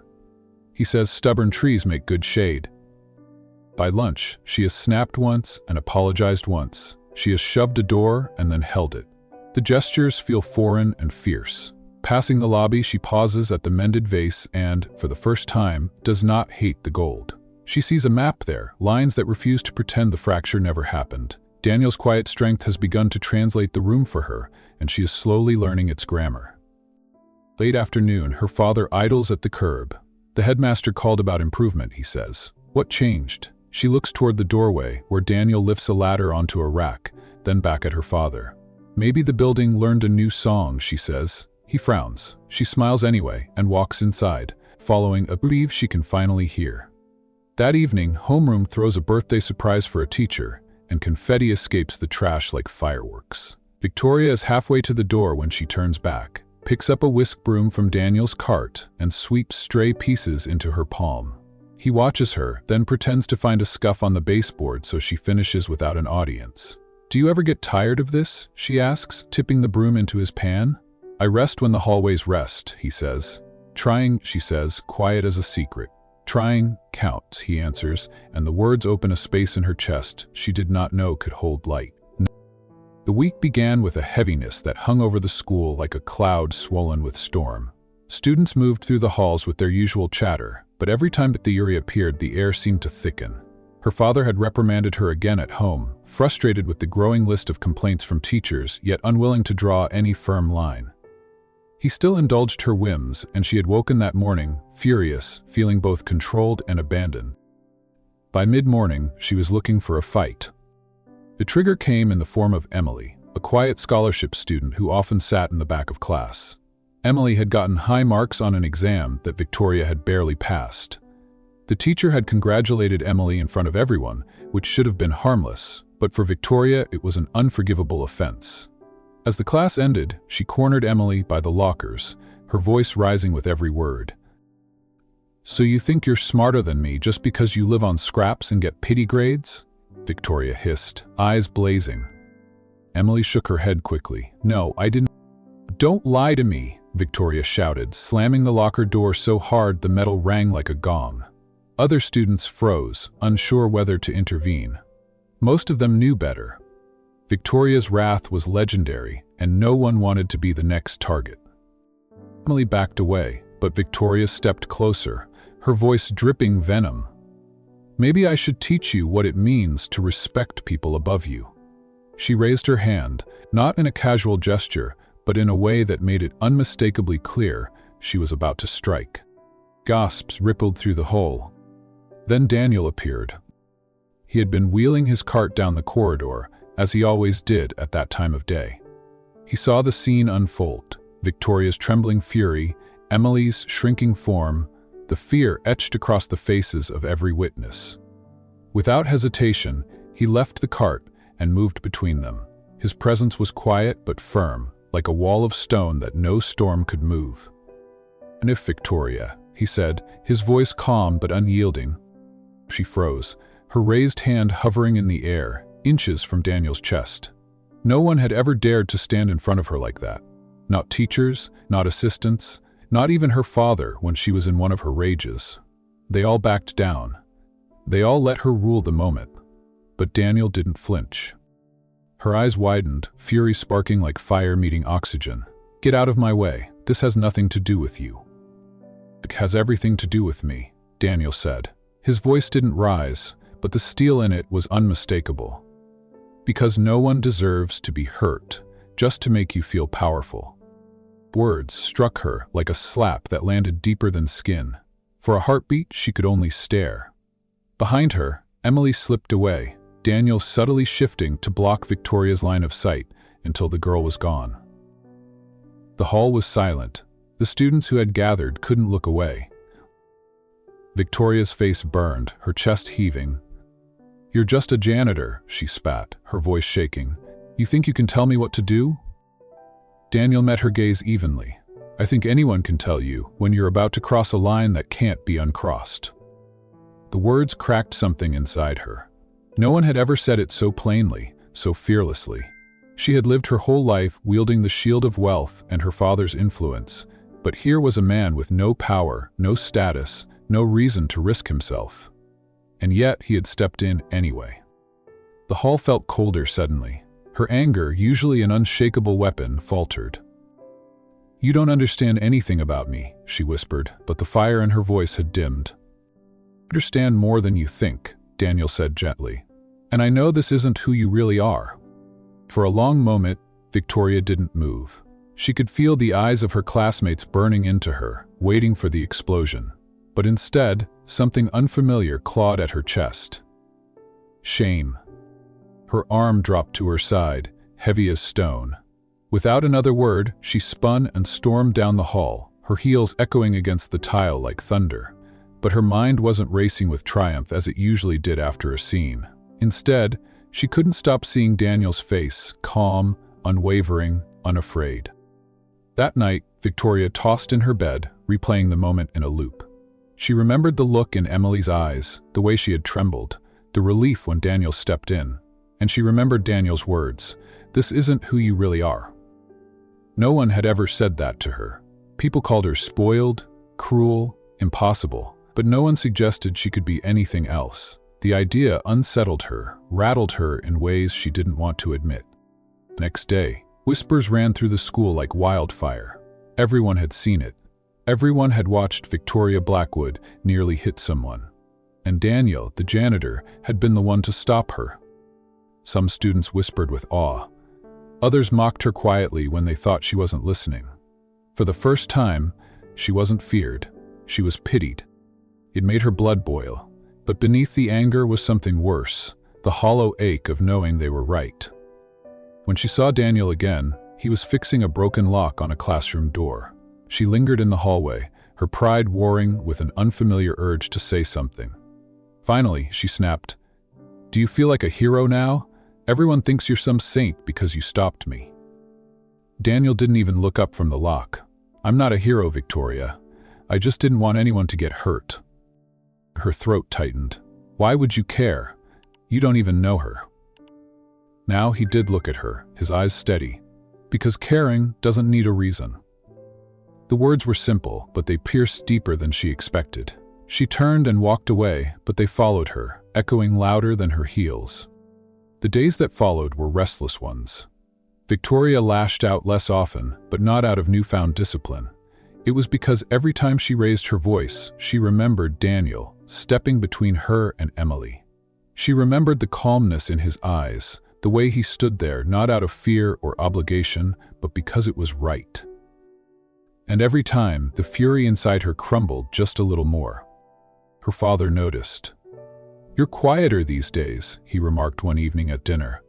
He says stubborn trees make good shade. By lunch, she has snapped once and apologized once. She has shoved a door and then held it. The gestures feel foreign and fierce. Passing the lobby, she pauses at the mended vase and, for the first time, does not hate the gold. She sees a map there, lines that refuse to pretend the fracture never happened. Daniel's quiet strength has begun to translate the room for her, and she is slowly learning its grammar. Late afternoon, her father idles at the curb. The headmaster called about improvement, he says. What changed? She looks toward the doorway, where Daniel lifts a ladder onto a rack, then back at her father. Maybe the building learned a new song, she says. He frowns. She smiles anyway and walks inside, following a breeze she can finally hear. That evening, homeroom throws a birthday surprise for a teacher, and confetti escapes the trash like fireworks. Victoria is halfway to the door when she turns back, picks up a whisk broom from Daniel's cart, and sweeps stray pieces into her palm. He watches her, then pretends to find a scuff on the baseboard so she finishes without an audience. Do you ever get tired of this? She asks, tipping the broom into his pan. I rest when the hallways rest, he says. Trying, she says, quiet as a secret. Trying counts, he answers, and the words open a space in her chest she did not know could hold light. The week began with a heaviness that hung over the school like a cloud swollen with storm. Students moved through the halls with their usual chatter, but every time that Theory appeared, the air seemed to thicken. Her father had reprimanded her again at home, frustrated with the growing list of complaints from teachers, yet unwilling to draw any firm line. He still indulged her whims, and she had woken that morning, furious, feeling both controlled and abandoned. By mid-morning, she was looking for a fight. The trigger came in the form of Emily, a quiet scholarship student who often sat in the back of class. Emily had gotten high marks on an exam that Victoria had barely passed. The teacher had congratulated Emily in front of everyone, which should have been harmless, but for Victoria it was an unforgivable offense. As the class ended, she cornered Emily by the lockers, her voice rising with every word. So you think you're smarter than me just because you live on scraps and get pity grades? Victoria hissed, eyes blazing. Emily shook her head quickly. No, I didn't. Don't lie to me, Victoria shouted, slamming the locker door so hard the metal rang like a gong. Other students froze, unsure whether to intervene. Most of them knew better. Victoria's wrath was legendary, and no one wanted to be the next target. Emily backed away, but Victoria stepped closer, her voice dripping venom. Maybe I should teach you what it means to respect people above you. She raised her hand, not in a casual gesture, but in a way that made it unmistakably clear she was about to strike. Gasps rippled through the hole. Then Daniel appeared. He had been wheeling his cart down the corridor, as he always did at that time of day. He saw the scene unfold, Victoria's trembling fury, Emily's shrinking form, the fear etched across the faces of every witness. Without hesitation, he left the cart and moved between them. His presence was quiet but firm, like a wall of stone that no storm could move. And if Victoria, he said, his voice calm but unyielding. She froze, her raised hand hovering in the air, inches from Daniel's chest. No one had ever dared to stand in front of her like that. Not teachers, not assistants, not even her father when she was in one of her rages. They all backed down. They all let her rule the moment. But Daniel didn't flinch. Her eyes widened, fury sparking like fire meeting oxygen. Get out of my way. This has nothing to do with you. It has everything to do with me, Daniel said. His voice didn't rise, but the steel in it was unmistakable. Because no one deserves to be hurt, just to make you feel powerful. Words struck her like a slap that landed deeper than skin. For a heartbeat, she could only stare. Behind her, Emily slipped away, Daniel subtly shifting to block Victoria's line of sight until the girl was gone. The hall was silent. The students who had gathered couldn't look away. Victoria's face burned, her chest heaving. "You're just a janitor," she spat, her voice shaking. "You think you can tell me what to do?" Daniel met her gaze evenly. "I think anyone can tell you when you're about to cross a line that can't be uncrossed." The words cracked something inside her. No one had ever said it so plainly, so fearlessly. She had lived her whole life wielding the shield of wealth and her father's influence, but here was a man with no power, no status, no reason to risk himself. And yet he had stepped in anyway. The hall felt colder suddenly. Her anger, usually an unshakable weapon, faltered. "You don't understand anything about me," she whispered, but the fire in her voice had dimmed. "I understand more than you think," Daniel said gently. "And I know this isn't who you really are." For a long moment, Victoria didn't move. She could feel the eyes of her classmates burning into her, waiting for the explosion. But instead, something unfamiliar clawed at her chest. Shame. Her arm dropped to her side, heavy as stone. Without another word, she spun and stormed down the hall, her heels echoing against the tile like thunder. But her mind wasn't racing with triumph as it usually did after a scene. Instead, she couldn't stop seeing Daniel's face, calm, unwavering, unafraid. That night, Victoria tossed in her bed, replaying the moment in a loop. She remembered the look in Emily's eyes, the way she had trembled, the relief when Daniel stepped in. And she remembered Daniel's words, "This isn't who you really are." No one had ever said that to her. People called her spoiled, cruel, impossible, but no one suggested she could be anything else. The idea unsettled her, rattled her in ways she didn't want to admit. Next day, whispers ran through the school like wildfire. Everyone had seen it. Everyone had watched Victoria Blackwood nearly hit someone. And Daniel, the janitor, had been the one to stop her. Some students whispered with awe. Others mocked her quietly when they thought she wasn't listening. For the first time, she wasn't feared. She was pitied. It made her blood boil. But beneath the anger was something worse, the hollow ache of knowing they were right. When she saw Daniel again, he was fixing a broken lock on a classroom door. She lingered in the hallway, her pride warring with an unfamiliar urge to say something. Finally, she snapped, "Do you feel like a hero now? Everyone thinks you're some saint because you stopped me." Daniel didn't even look up from the lock. "I'm not a hero, Victoria. I just didn't want anyone to get hurt." Her throat tightened. "Why would you care? You don't even know her." Now he did look at her, his eyes steady. "Because caring doesn't need a reason." The words were simple, but they pierced deeper than she expected. She turned and walked away, but they followed her, echoing louder than her heels. The days that followed were restless ones. Victoria lashed out less often, but not out of newfound discipline. It was because every time she raised her voice, she remembered Daniel, stepping between her and Emily. She remembered the calmness in his eyes, the way he stood there not out of fear or obligation, but because it was right. And every time, the fury inside her crumbled just a little more. Her father noticed. "You're quieter these days," he remarked one evening at dinner.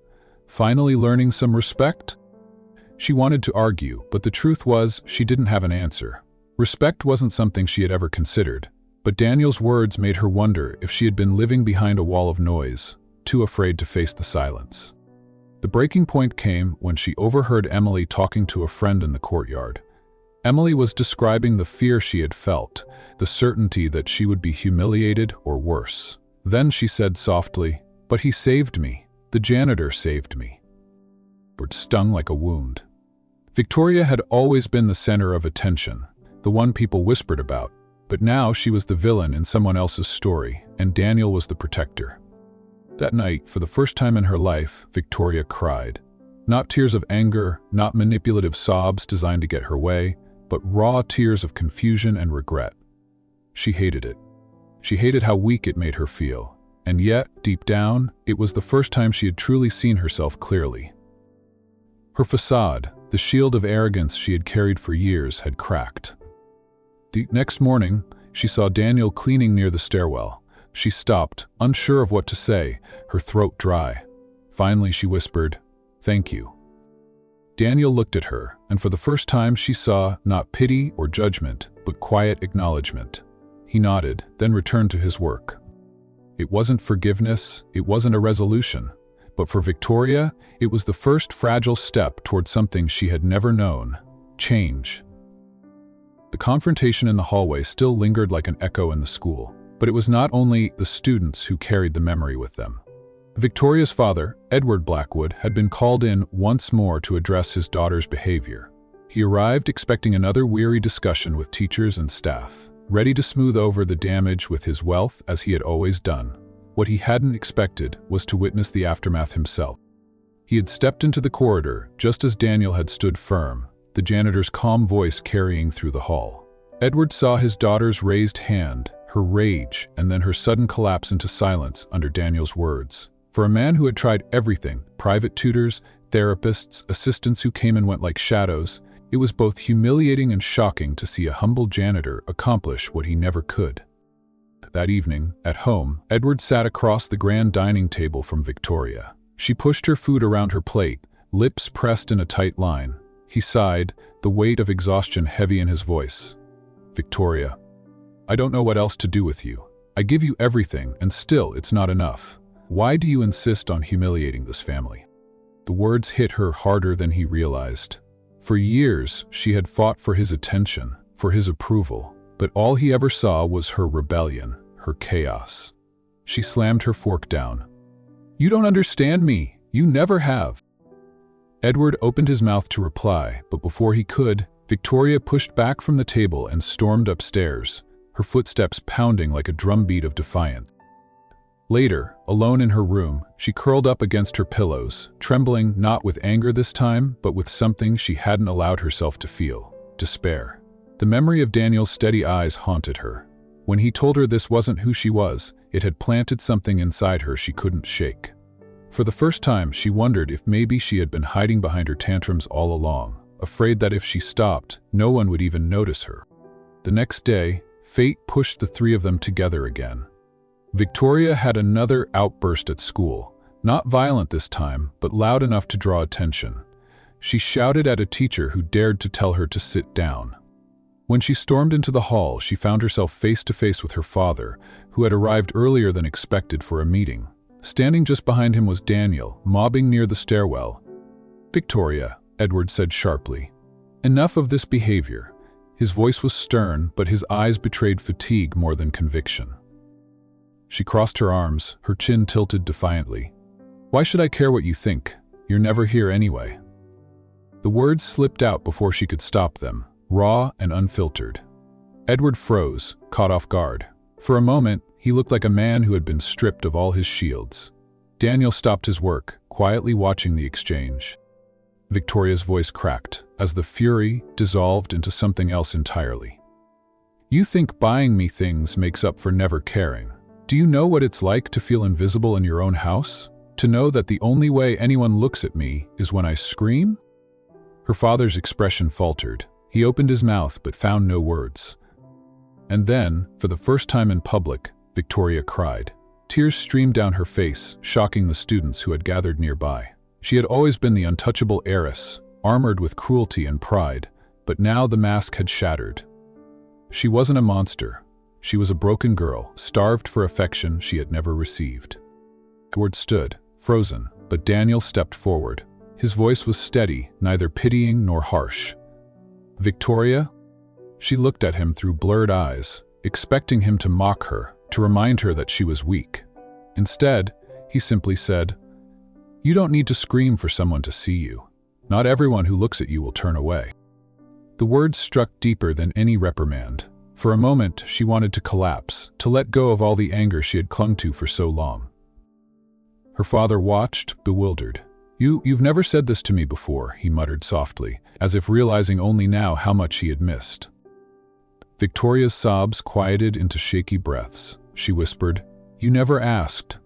"Finally learning some respect?" She wanted to argue, but the truth was she didn't have an answer. Respect wasn't something she had ever considered, but Daniel's words made her wonder if she had been living behind a wall of noise, too afraid to face the silence. The breaking point came when she overheard Emily talking to a friend in the courtyard. Emily was describing the fear she had felt, the certainty that she would be humiliated or worse. Then she said softly, "But he saved me. The janitor saved me." It stung like a wound. Victoria had always been the center of attention, the one people whispered about, but now she was the villain in someone else's story, and Daniel was the protector. That night, for the first time in her life, Victoria cried. Not tears of anger, not manipulative sobs designed to get her way, but raw tears of confusion and regret. She hated it. She hated how weak it made her feel, and yet, deep down, it was the first time she had truly seen herself clearly. Her facade, The shield of arrogance she had carried for years had cracked. The next morning, she saw Daniel cleaning near the stairwell. She stopped, unsure of what to say, her throat dry. Finally, she whispered, "Thank you." Daniel looked at her, and for the first time she saw not pity or judgment, but quiet acknowledgement. He nodded, then returned to his work. It wasn't forgiveness, it wasn't a resolution, but for Victoria, it was the first fragile step toward something she had never known: change. The confrontation in the hallway still lingered like an echo in the school, but it was not only the students who carried the memory with them. Victoria's father, Edward Blackwood, had been called in once more to address his daughter's behavior. He arrived expecting another weary discussion with teachers and staff, ready to smooth over the damage with his wealth as he had always done. What he hadn't expected was to witness the aftermath himself. He had stepped into the corridor just as Daniel had stood firm, the janitor's calm voice carrying through the hall. Edward saw his daughter's raised hand, her rage, and then her sudden collapse into silence under Daniel's words. For a man who had tried everything, private tutors, therapists, assistants who came and went like shadows, it was both humiliating and shocking to see a humble janitor accomplish what he never could. That evening, at home, Edward sat across the grand dining table from Victoria. She pushed her food around her plate, lips pressed in a tight line. He sighed, the weight of exhaustion heavy in his voice. "Victoria, I don't know what else to do with you. I give you everything, and still it's not enough. Why do you insist on humiliating this family?" The words hit her harder than he realized. For years, she had fought for his attention, for his approval, but all he ever saw was her rebellion, her chaos. She slammed her fork down. "You don't understand me. You never have." Edward opened his mouth to reply, but before he could, Victoria pushed back from the table and stormed upstairs, her footsteps pounding like a drumbeat of defiance. Later, alone in her room, she curled up against her pillows, trembling not with anger this time, but with something she hadn't allowed herself to feel: despair. The memory of Daniel's steady eyes haunted her. When he told her this wasn't who she was, it had planted something inside her she couldn't shake. For the first time, she wondered if maybe she had been hiding behind her tantrums all along, afraid that if she stopped, no one would even notice her. The next day, fate pushed the three of them together again. Victoria had another outburst at school, not violent this time, but loud enough to draw attention. She shouted at a teacher who dared to tell her to sit down. When she stormed into the hall, she found herself face to face with her father, who had arrived earlier than expected for a meeting. Standing just behind him was Daniel, mobbing near the stairwell. "Victoria," Edward said sharply. "Enough of this behavior." His voice was stern, but his eyes betrayed fatigue more than conviction. She crossed her arms, her chin tilted defiantly. "Why should I care what you think? You're never here anyway." The words slipped out before she could stop them, raw and unfiltered. Edward froze, caught off guard. For a moment, he looked like a man who had been stripped of all his shields. Daniel stopped his work, quietly watching the exchange. Victoria's voice cracked, as the fury dissolved into something else entirely. "You think buying me things makes up for never caring. Do you know what it's like to feel invisible in your own house? To know that the only way anyone looks at me is when I scream?" Her father's expression faltered. He opened his mouth but found no words. And then, for the first time in public, Victoria cried. Tears streamed down her face, shocking the students who had gathered nearby. She had always been the untouchable heiress, armored with cruelty and pride, but now the mask had shattered. She wasn't a monster. She was a broken girl, starved for affection she had never received. Edward stood, frozen, but Daniel stepped forward. His voice was steady, neither pitying nor harsh. "Victoria?" She looked at him through blurred eyes, expecting him to mock her, to remind her that she was weak. Instead, he simply said, "You don't need to scream for someone to see you. Not everyone who looks at you will turn away." The words struck deeper than any reprimand. For a moment, she wanted to collapse, to let go of all the anger she had clung to for so long. Her father watched, bewildered. You've never said this to me before," he muttered softly, as if realizing only now how much he had missed. Victoria's sobs quieted into shaky breaths. She whispered, "You never asked."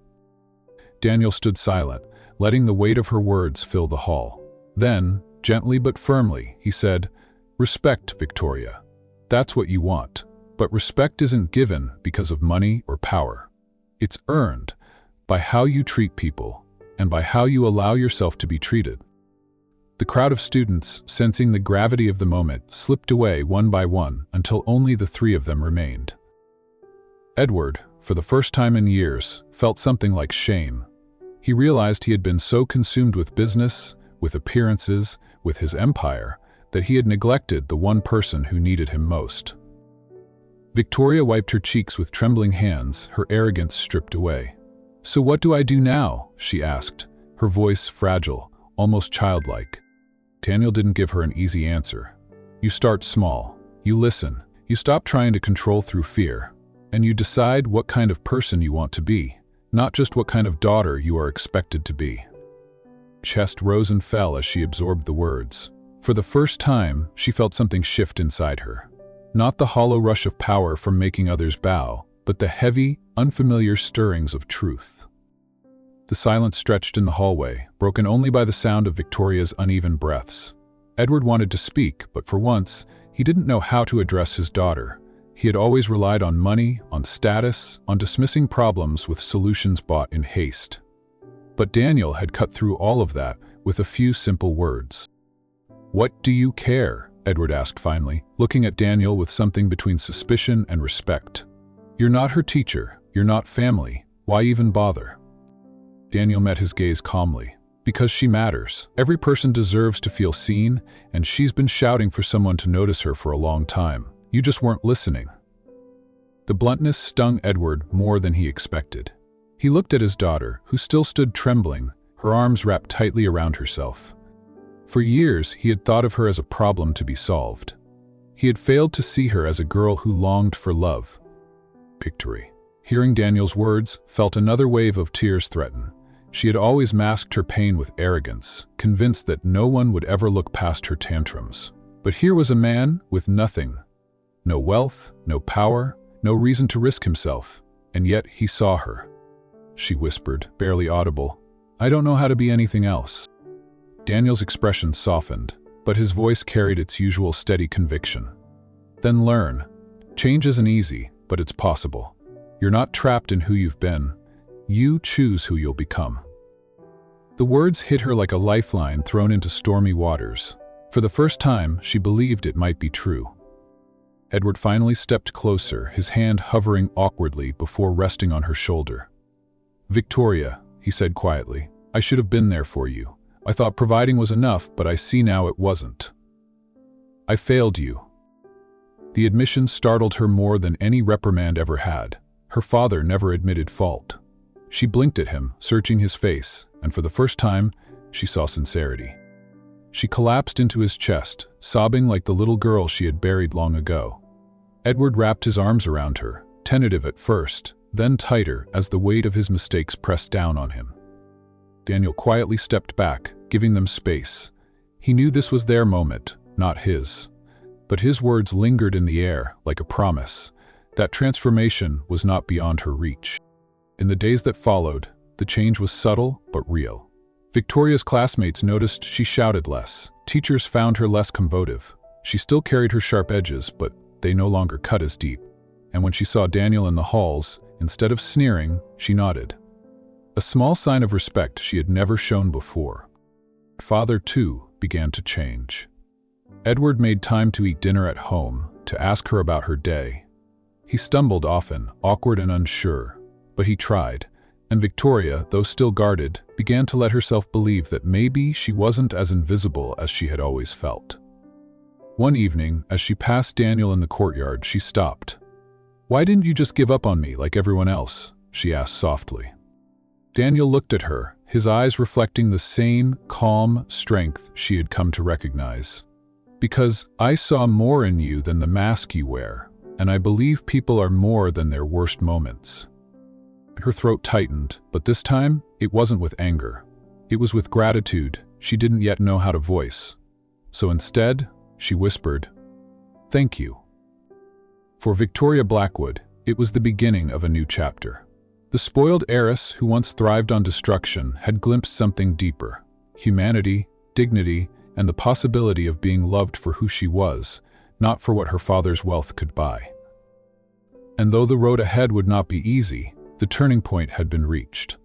Daniel stood silent, letting the weight of her words fill the hall. Then, Gently but firmly, he said, "Respect, Victoria. That's what you want. But respect isn't given because of money or power. It's earned by how you treat people and by how you allow yourself to be treated." The crowd of students, sensing the gravity of the moment, slipped away one by one until only the three of them remained. Edward, for the first time in years, felt something like shame. He realized he had been so consumed with business, with appearances, with his empire, that he had neglected the one person who needed him most. Victoria wiped her cheeks with trembling hands, her arrogance stripped away. "So what do I do now?" she asked, her voice fragile, almost childlike. Daniel didn't give her an easy answer. "You start small. You listen. You stop trying to control through fear. And you decide what kind of person you want to be, not just what kind of daughter you are expected to be." Chest rose and fell as she absorbed the words. For the first time, she felt something shift inside her. Not the hollow rush of power from making others bow, but the heavy, unfamiliar stirrings of truth. The silence stretched in the hallway, broken only by the sound of Victoria's uneven breaths. Edward wanted to speak, but for once, he didn't know how to address his daughter. He had always relied on money, on status, on dismissing problems with solutions bought in haste. But Daniel had cut through all of that with a few simple words. "What do you care?" Edward asked finally, looking at Daniel with something between suspicion and respect. "You're not her teacher. You're not family. Why even bother?" Daniel met his gaze calmly. "Because she matters. Every person deserves to feel seen, and she's been shouting for someone to notice her for a long time. You just weren't listening." The bluntness stung Edward more than he expected. He looked at his daughter, who still stood trembling, her arms wrapped tightly around herself. For years, he had thought of her as a problem to be solved. He had failed to see her as a girl who longed for love. Victory. Hearing Daniel's words, felt another wave of tears threaten. She had always masked her pain with arrogance, convinced that no one would ever look past her tantrums. But here was a man with nothing. No wealth, no power, no reason to risk himself, and yet he saw her. She whispered, barely audible, "I don't know how to be anything else." Daniel's expression softened, but his voice carried its usual steady conviction. "Then learn. Change isn't easy, but it's possible. You're not trapped in who you've been. You choose who you'll become." The words hit her like a lifeline thrown into stormy waters. For the first time, she believed it might be true. Edward finally stepped closer, his hand hovering awkwardly before resting on her shoulder. "Victoria," he said quietly, "I should have been there for you. I thought providing was enough, but I see now it wasn't. I failed you." The admission startled her more than any reprimand ever had. Her father never admitted fault. She blinked at him, searching his face, and for the first time, she saw sincerity. She collapsed into his chest, sobbing like the little girl she had buried long ago. Edward wrapped his arms around her, tentative at first, then tighter as the weight of his mistakes pressed down on him. Daniel quietly stepped back, giving them space. He knew this was their moment, not his. But his words lingered in the air, like a promise. That transformation was not beyond her reach. In the days that followed, the change was subtle but real. Victoria's classmates noticed she shouted less. Teachers found her less combative. She still carried her sharp edges, but they no longer cut as deep. And when she saw Daniel in the halls, instead of sneering, she nodded. A small sign of respect she had never shown before. Father, too, began to change. Edward made time to eat dinner at home, to ask her about her day. He stumbled often, awkward and unsure, but he tried, and Victoria, though still guarded, began to let herself believe that maybe she wasn't as invisible as she had always felt. One evening, as she passed Daniel in the courtyard, she stopped. "Why didn't you just give up on me like everyone else?" she asked softly. Daniel looked at her, his eyes reflecting the same calm strength she had come to recognize. "Because I saw more in you than the mask you wear, and I believe people are more than their worst moments." Her throat tightened, but this time, it wasn't with anger. It was with gratitude she didn't yet know how to voice. So instead, she whispered, "Thank you." For Victoria Blackwood, it was the beginning of a new chapter. The spoiled heiress who once thrived on destruction had glimpsed something deeper: humanity, dignity, and the possibility of being loved for who she was, not for what her father's wealth could buy. And though the road ahead would not be easy, the turning point had been reached.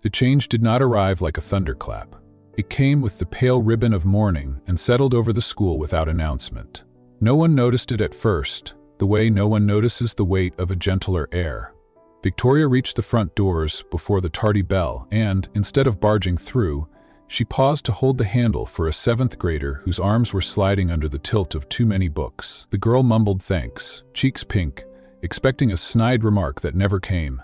The change did not arrive like a thunderclap. It came with the pale ribbon of morning and settled over the school without announcement. No one noticed it at first, the way no one notices the weight of a gentler air. Victoria reached the front doors before the tardy bell and, instead of barging through, she paused to hold the handle for a seventh grader whose arms were sliding under the tilt of too many books. The girl mumbled thanks, cheeks pink, expecting a snide remark that never came.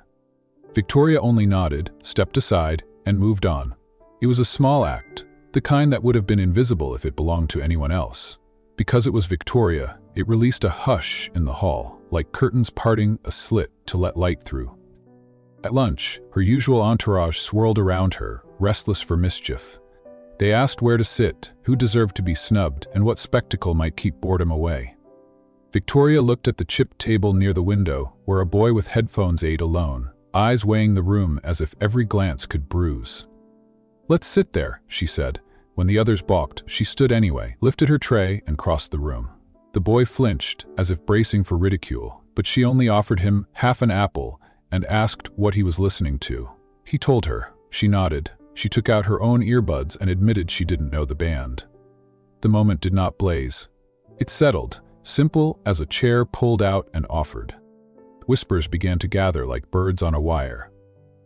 Victoria only nodded, stepped aside, and moved on. It was a small act, the kind that would have been invisible if it belonged to anyone else. Because it was Victoria, it released a hush in the hall, like curtains parting a slit to let light through. At lunch, her usual entourage swirled around her, restless for mischief. They asked where to sit, who deserved to be snubbed, and what spectacle might keep boredom away. Victoria looked at the chipped table near the window, where a boy with headphones ate alone, eyes weighing the room as if every glance could bruise. "Let's sit there," she said. When the others balked, she stood anyway, lifted her tray, and crossed the room. The boy flinched, as if bracing for ridicule, but she only offered him half an apple and asked what he was listening to. He told her. She nodded. She took out her own earbuds and admitted she didn't know the band. The moment did not blaze. It settled, simple as a chair pulled out and offered. Whispers began to gather like birds on a wire.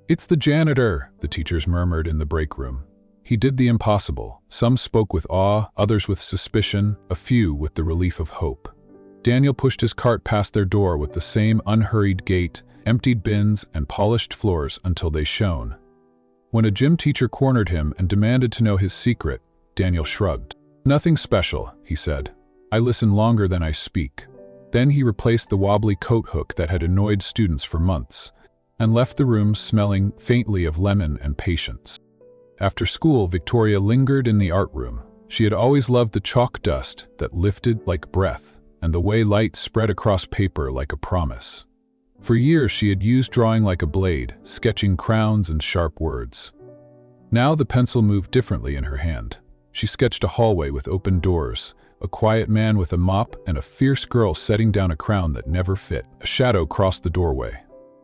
"It's the janitor," the teachers murmured in the break room. He did the impossible. Some spoke with awe, others with suspicion, a few with the relief of hope. Daniel pushed his cart past their door with the same unhurried gait, emptied bins and polished floors until they shone. When a gym teacher cornered him and demanded to know his secret, Daniel shrugged. "Nothing special," he said. "I listen longer than I speak." Then he replaced the wobbly coat hook that had annoyed students for months, and left the room smelling faintly of lemon and patience. After school, Victoria lingered in the art room. She had always loved the chalk dust that lifted like breath, and the way light spread across paper like a promise. For years she had used drawing like a blade, sketching crowns and sharp words. Now the pencil moved differently in her hand. She sketched a hallway with open doors, a quiet man with a mop, and a fierce girl setting down a crown that never fit. A shadow crossed the doorway.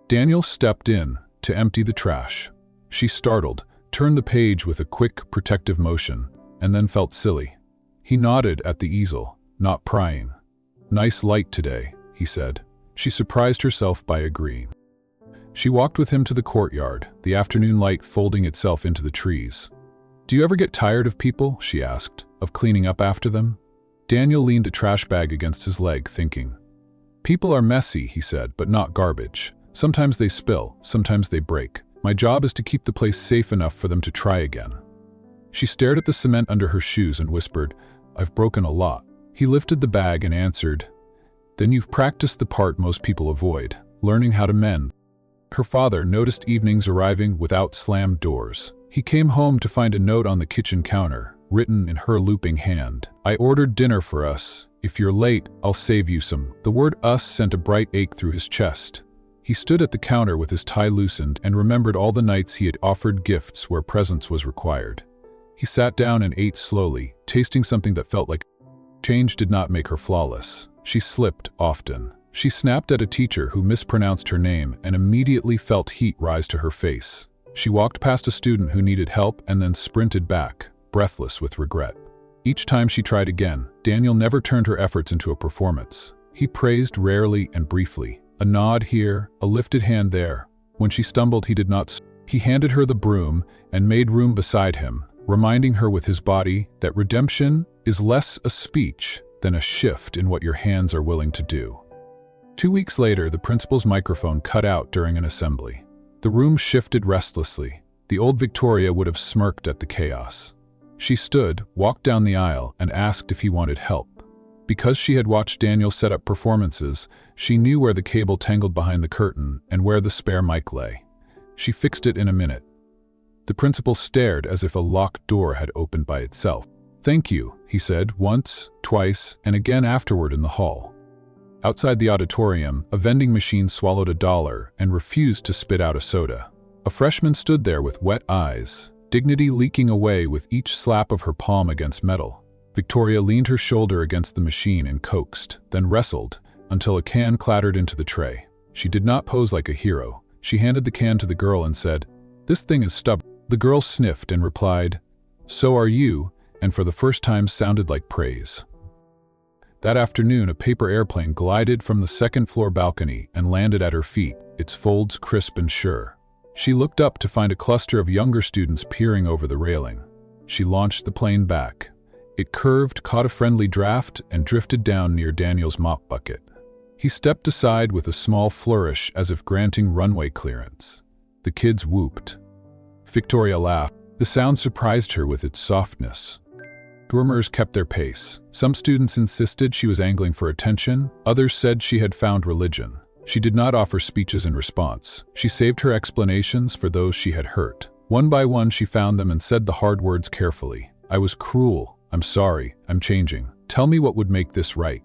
Daniel stepped in to empty the trash. She startled, turned the page with a quick, protective motion, and then felt silly. He nodded at the easel, not prying. "Nice light today," he said. She surprised herself by agreeing. She walked with him to the courtyard, the afternoon light folding itself into the trees. "Do you ever get tired of people?" she asked, "of cleaning up after them?" Daniel leaned a trash bag against his leg, thinking. "People are messy," he said, "but not garbage. Sometimes they spill, sometimes they break. My job is to keep the place safe enough for them to try again." She stared at the cement under her shoes and whispered, "I've broken a lot." He lifted the bag and answered, "Then you've practiced the part most people avoid, learning how to mend." Her father noticed evenings arriving without slammed doors. He came home to find a note on the kitchen counter, written in her looping hand. "I ordered dinner for us. If you're late, I'll save you some." The word "us" sent a bright ache through his chest. He stood at the counter with his tie loosened and remembered all the nights he had offered gifts where presence was required. He sat down and ate slowly, tasting something that felt like change did not make her flawless. She slipped often. She snapped at a teacher who mispronounced her name and immediately felt heat rise to her face. She walked past a student who needed help and then sprinted back, breathless with regret. Each time she tried again, Daniel never turned her efforts into a performance. He praised rarely and briefly. A nod here, a lifted hand there. When she stumbled, he did not. He handed her the broom and made room beside him, reminding her with his body that redemption is less a speech than a shift in what your hands are willing to do. 2 weeks later, the principal's microphone cut out during an assembly. The room shifted restlessly. The old Victoria would have smirked at the chaos. She stood, walked down the aisle, and asked if he wanted help. Because she had watched Daniel set up performances, she knew where the cable tangled behind the curtain and where the spare mic lay. She fixed it in a minute. The principal stared as if a locked door had opened by itself. "Thank you," he said, once, twice, and again afterward in the hall. Outside the auditorium, a vending machine swallowed $1 and refused to spit out a soda. A freshman stood there with wet eyes. dignity leaking away with each slap of her palm against metal. Victoria leaned her shoulder against the machine and coaxed, then wrestled, until a can clattered into the tray. She did not pose like a hero. She handed the can to the girl and said, "This thing is stubborn." The girl sniffed and replied, "So are you," and for the first time sounded like praise. That afternoon, a paper airplane glided from the second-floor balcony and landed at her feet, its folds crisp and sure. She looked up to find a cluster of younger students peering over the railing. She launched the plane back. It curved, caught a friendly draft, and drifted down near Daniel's mop bucket. He stepped aside with a small flourish as if granting runway clearance. The kids whooped. Victoria laughed. The sound surprised her with its softness. Dormers kept their pace. Some students insisted she was angling for attention, others said she had found religion. She did not offer speeches in response. She saved her explanations for those she had hurt. One by one she found them and said the hard words carefully. "I was cruel. I'm sorry. I'm changing. Tell me what would make this right."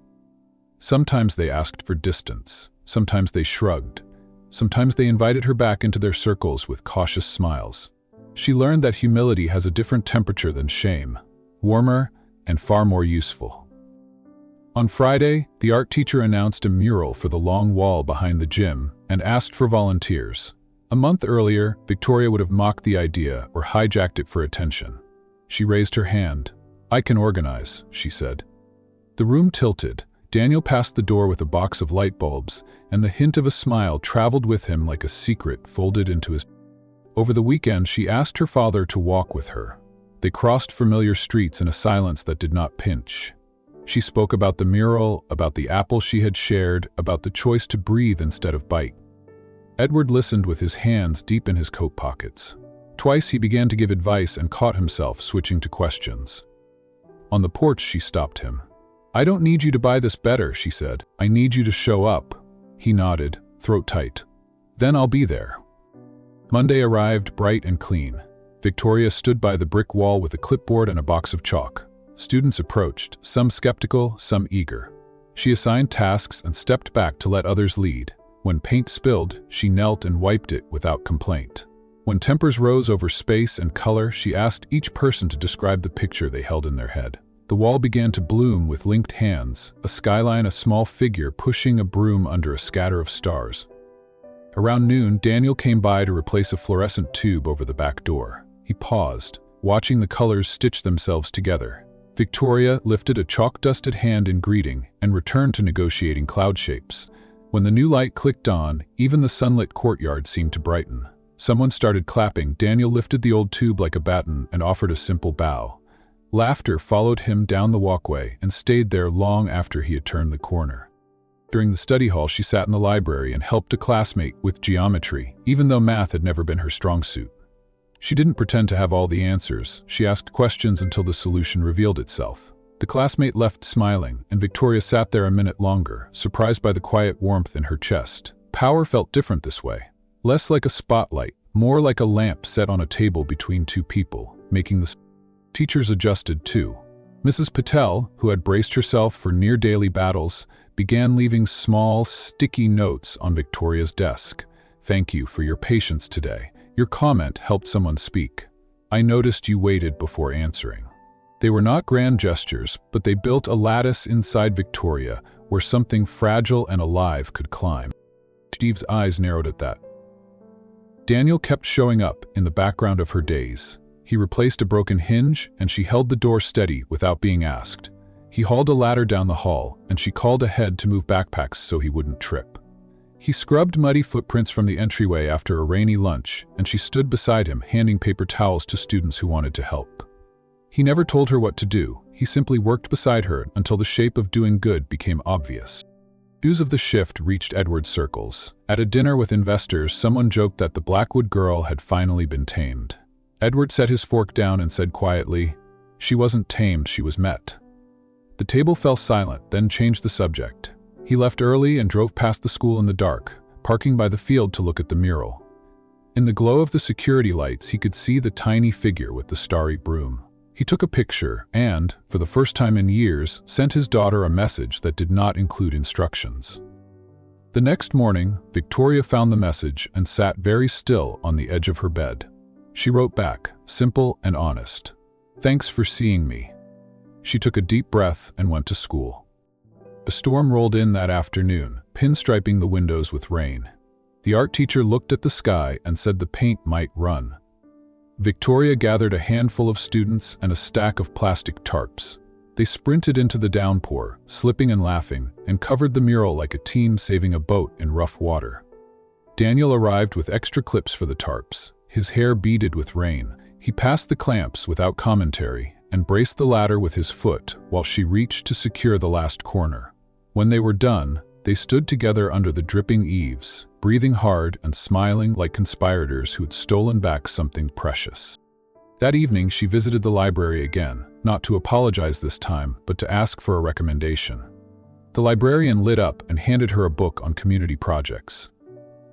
Sometimes they asked for distance. Sometimes they shrugged. Sometimes they invited her back into their circles with cautious smiles. She learned that humility has a different temperature than shame, warmer and far more useful. On Friday, the art teacher announced a mural for the long wall behind the gym and asked for volunteers. A month earlier, Victoria would have mocked the idea or hijacked it for attention. She raised her hand. "I can organize," she said. The room tilted. Daniel passed the door with a box of light bulbs, and the hint of a smile traveled with him like a secret folded into his. Over the weekend, she asked her father to walk with her. They crossed familiar streets in a silence that did not pinch. She spoke about the mural, about the apple she had shared, about the choice to breathe instead of bite. Edward listened with his hands deep in his coat pockets. Twice he began to give advice and caught himself switching to questions. On the porch, she stopped him. "I don't need you to buy this better," she said. "I need you to show up." He nodded, throat tight. "Then I'll be there." Monday arrived bright and clean. Victoria stood by the brick wall with a clipboard and a box of chalk. Students approached, some skeptical, some eager. She assigned tasks and stepped back to let others lead. When paint spilled, she knelt and wiped it without complaint. When tempers rose over space and color, she asked each person to describe the picture they held in their head. The wall began to bloom with linked hands, a skyline, a small figure pushing a broom under a scatter of stars. Around noon, Daniel came by to replace a fluorescent tube over the back door. He paused, watching the colors stitch themselves together. Victoria lifted a chalk-dusted hand in greeting and returned to negotiating cloud shapes. When the new light clicked on, even the sunlit courtyard seemed to brighten. Someone started clapping. Daniel lifted the old tube like a baton and offered a simple bow. Laughter followed him down the walkway and stayed there long after he had turned the corner. During the study hall, she sat in the library and helped a classmate with geometry, even though math had never been her strong suit. She didn't pretend to have all the answers. She asked questions until the solution revealed itself. The classmate left smiling, and Victoria sat there a minute longer, surprised by the quiet warmth in her chest. Power felt different this way. Less like a spotlight, more like a lamp set on a table between two people, making the teachers adjusted too. Mrs. Patel, who had braced herself for near-daily battles, began leaving small, sticky notes on Victoria's desk. "Thank you for your patience today. Your comment helped someone speak. I noticed you waited before answering." They were not grand gestures, but they built a lattice inside Victoria where something fragile and alive could climb. Steve's eyes narrowed at that. Daniel kept showing up in the background of her days. He replaced a broken hinge, and she held the door steady without being asked. He hauled a ladder down the hall, and she called ahead to move backpacks so he wouldn't trip. He scrubbed muddy footprints from the entryway after a rainy lunch, and she stood beside him, handing paper towels to students who wanted to help. He never told her what to do. He simply worked beside her until the shape of doing good became obvious. News of the shift reached Edward's circles. At a dinner with investors, someone joked that the Blackwood girl had finally been tamed. Edward set his fork down and said quietly, "She wasn't tamed, she was met." The table fell silent, then changed the subject. He left early and drove past the school in the dark, parking by the field to look at the mural. In the glow of the security lights, he could see the tiny figure with the starry broom. He took a picture and, for the first time in years, sent his daughter a message that did not include instructions. The next morning, Victoria found the message and sat very still on the edge of her bed. She wrote back, simple and honest. "Thanks for seeing me." She took a deep breath and went to school. A storm rolled in that afternoon, pinstriping the windows with rain. The art teacher looked at the sky and said the paint might run. Victoria gathered a handful of students and a stack of plastic tarps. They sprinted into the downpour, slipping and laughing, and covered the mural like a team saving a boat in rough water. Daniel arrived with extra clips for the tarps, his hair beaded with rain. He passed the clamps without commentary and braced the ladder with his foot while she reached to secure the last corner. When they were done, they stood together under the dripping eaves, breathing hard and smiling like conspirators who had stolen back something precious. That evening, she visited the library again, not to apologize this time, but to ask for a recommendation. The librarian lit up and handed her a book on community projects.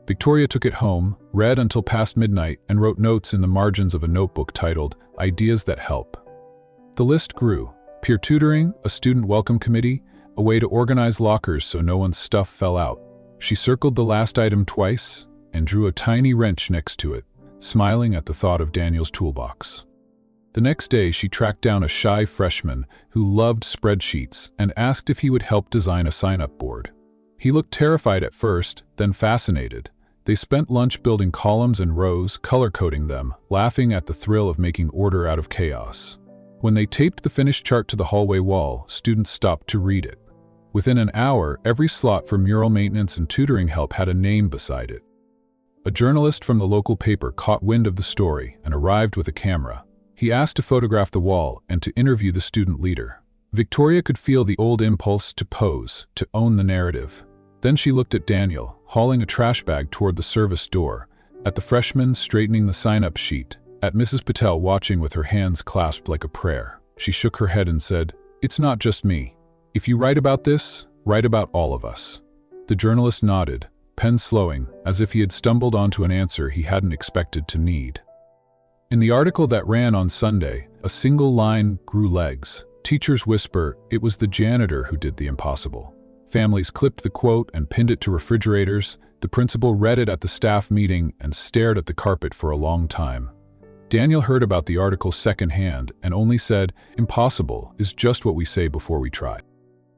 Victoria took it home, read until past midnight, and wrote notes in the margins of a notebook titled, "Ideas That Help." The list grew: peer tutoring, a student welcome committee, a way to organize lockers so no one's stuff fell out. She circled the last item twice and drew a tiny wrench next to it, smiling at the thought of Daniel's toolbox. The next day, she tracked down a shy freshman who loved spreadsheets and asked if he would help design a sign-up board. He looked terrified at first, then fascinated. They spent lunch building columns and rows, color-coding them, laughing at the thrill of making order out of chaos. When they taped the finished chart to the hallway wall, students stopped to read it. Within an hour, every slot for mural maintenance and tutoring help had a name beside it. A journalist from the local paper caught wind of the story and arrived with a camera. He asked to photograph the wall and to interview the student leader. Victoria could feel the old impulse to pose, to own the narrative. Then she looked at Daniel, hauling a trash bag toward the service door, at the freshman straightening the sign-up sheet, at Mrs. Patel watching with her hands clasped like a prayer. She shook her head and said, "It's not just me. If you write about this, write about all of us." The journalist nodded, pen slowing, as if he had stumbled onto an answer he hadn't expected to need. In the article that ran on Sunday, a single line grew legs. Teachers whisper, "It was the janitor who did the impossible." Families clipped the quote and pinned it to refrigerators. The principal read it at the staff meeting and stared at the carpet for a long time. Daniel heard about the article secondhand and only said, "Impossible is just what we say before we try."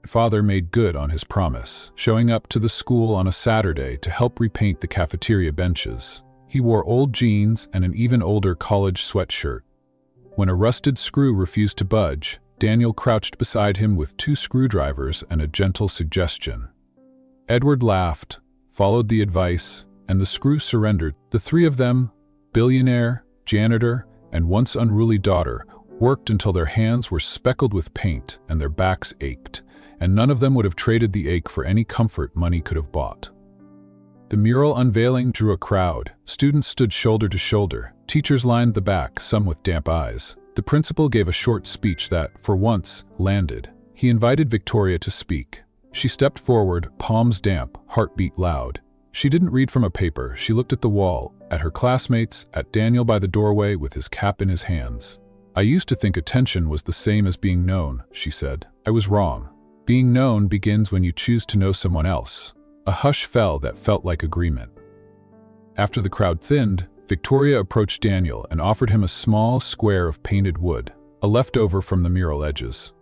Father made good on his promise, showing up to the school on a Saturday to help repaint the cafeteria benches. He wore old jeans and an even older college sweatshirt. When a rusted screw refused to budge, Daniel crouched beside him with 2 screwdrivers and a gentle suggestion. Edward laughed, followed the advice, and the screw surrendered. The 3 of them, billionaire, janitor, and once unruly daughter, worked until their hands were speckled with paint and their backs ached, and none of them would have traded the ache for any comfort money could have bought. The mural unveiling drew a crowd. Students stood shoulder to shoulder. Teachers lined the back, some with damp eyes. The principal gave a short speech that, for once, landed. He invited Victoria to speak. She stepped forward, palms damp, heartbeat loud. She didn't read from a paper. She looked at the wall, at her classmates, at Daniel by the doorway with his cap in his hands. "I used to think attention was the same as being known," she said. "I was wrong. Being known begins when you choose to know someone else." A hush fell that felt like agreement. After the crowd thinned, Victoria approached Daniel and offered him a small square of painted wood, a leftover from the mural edges.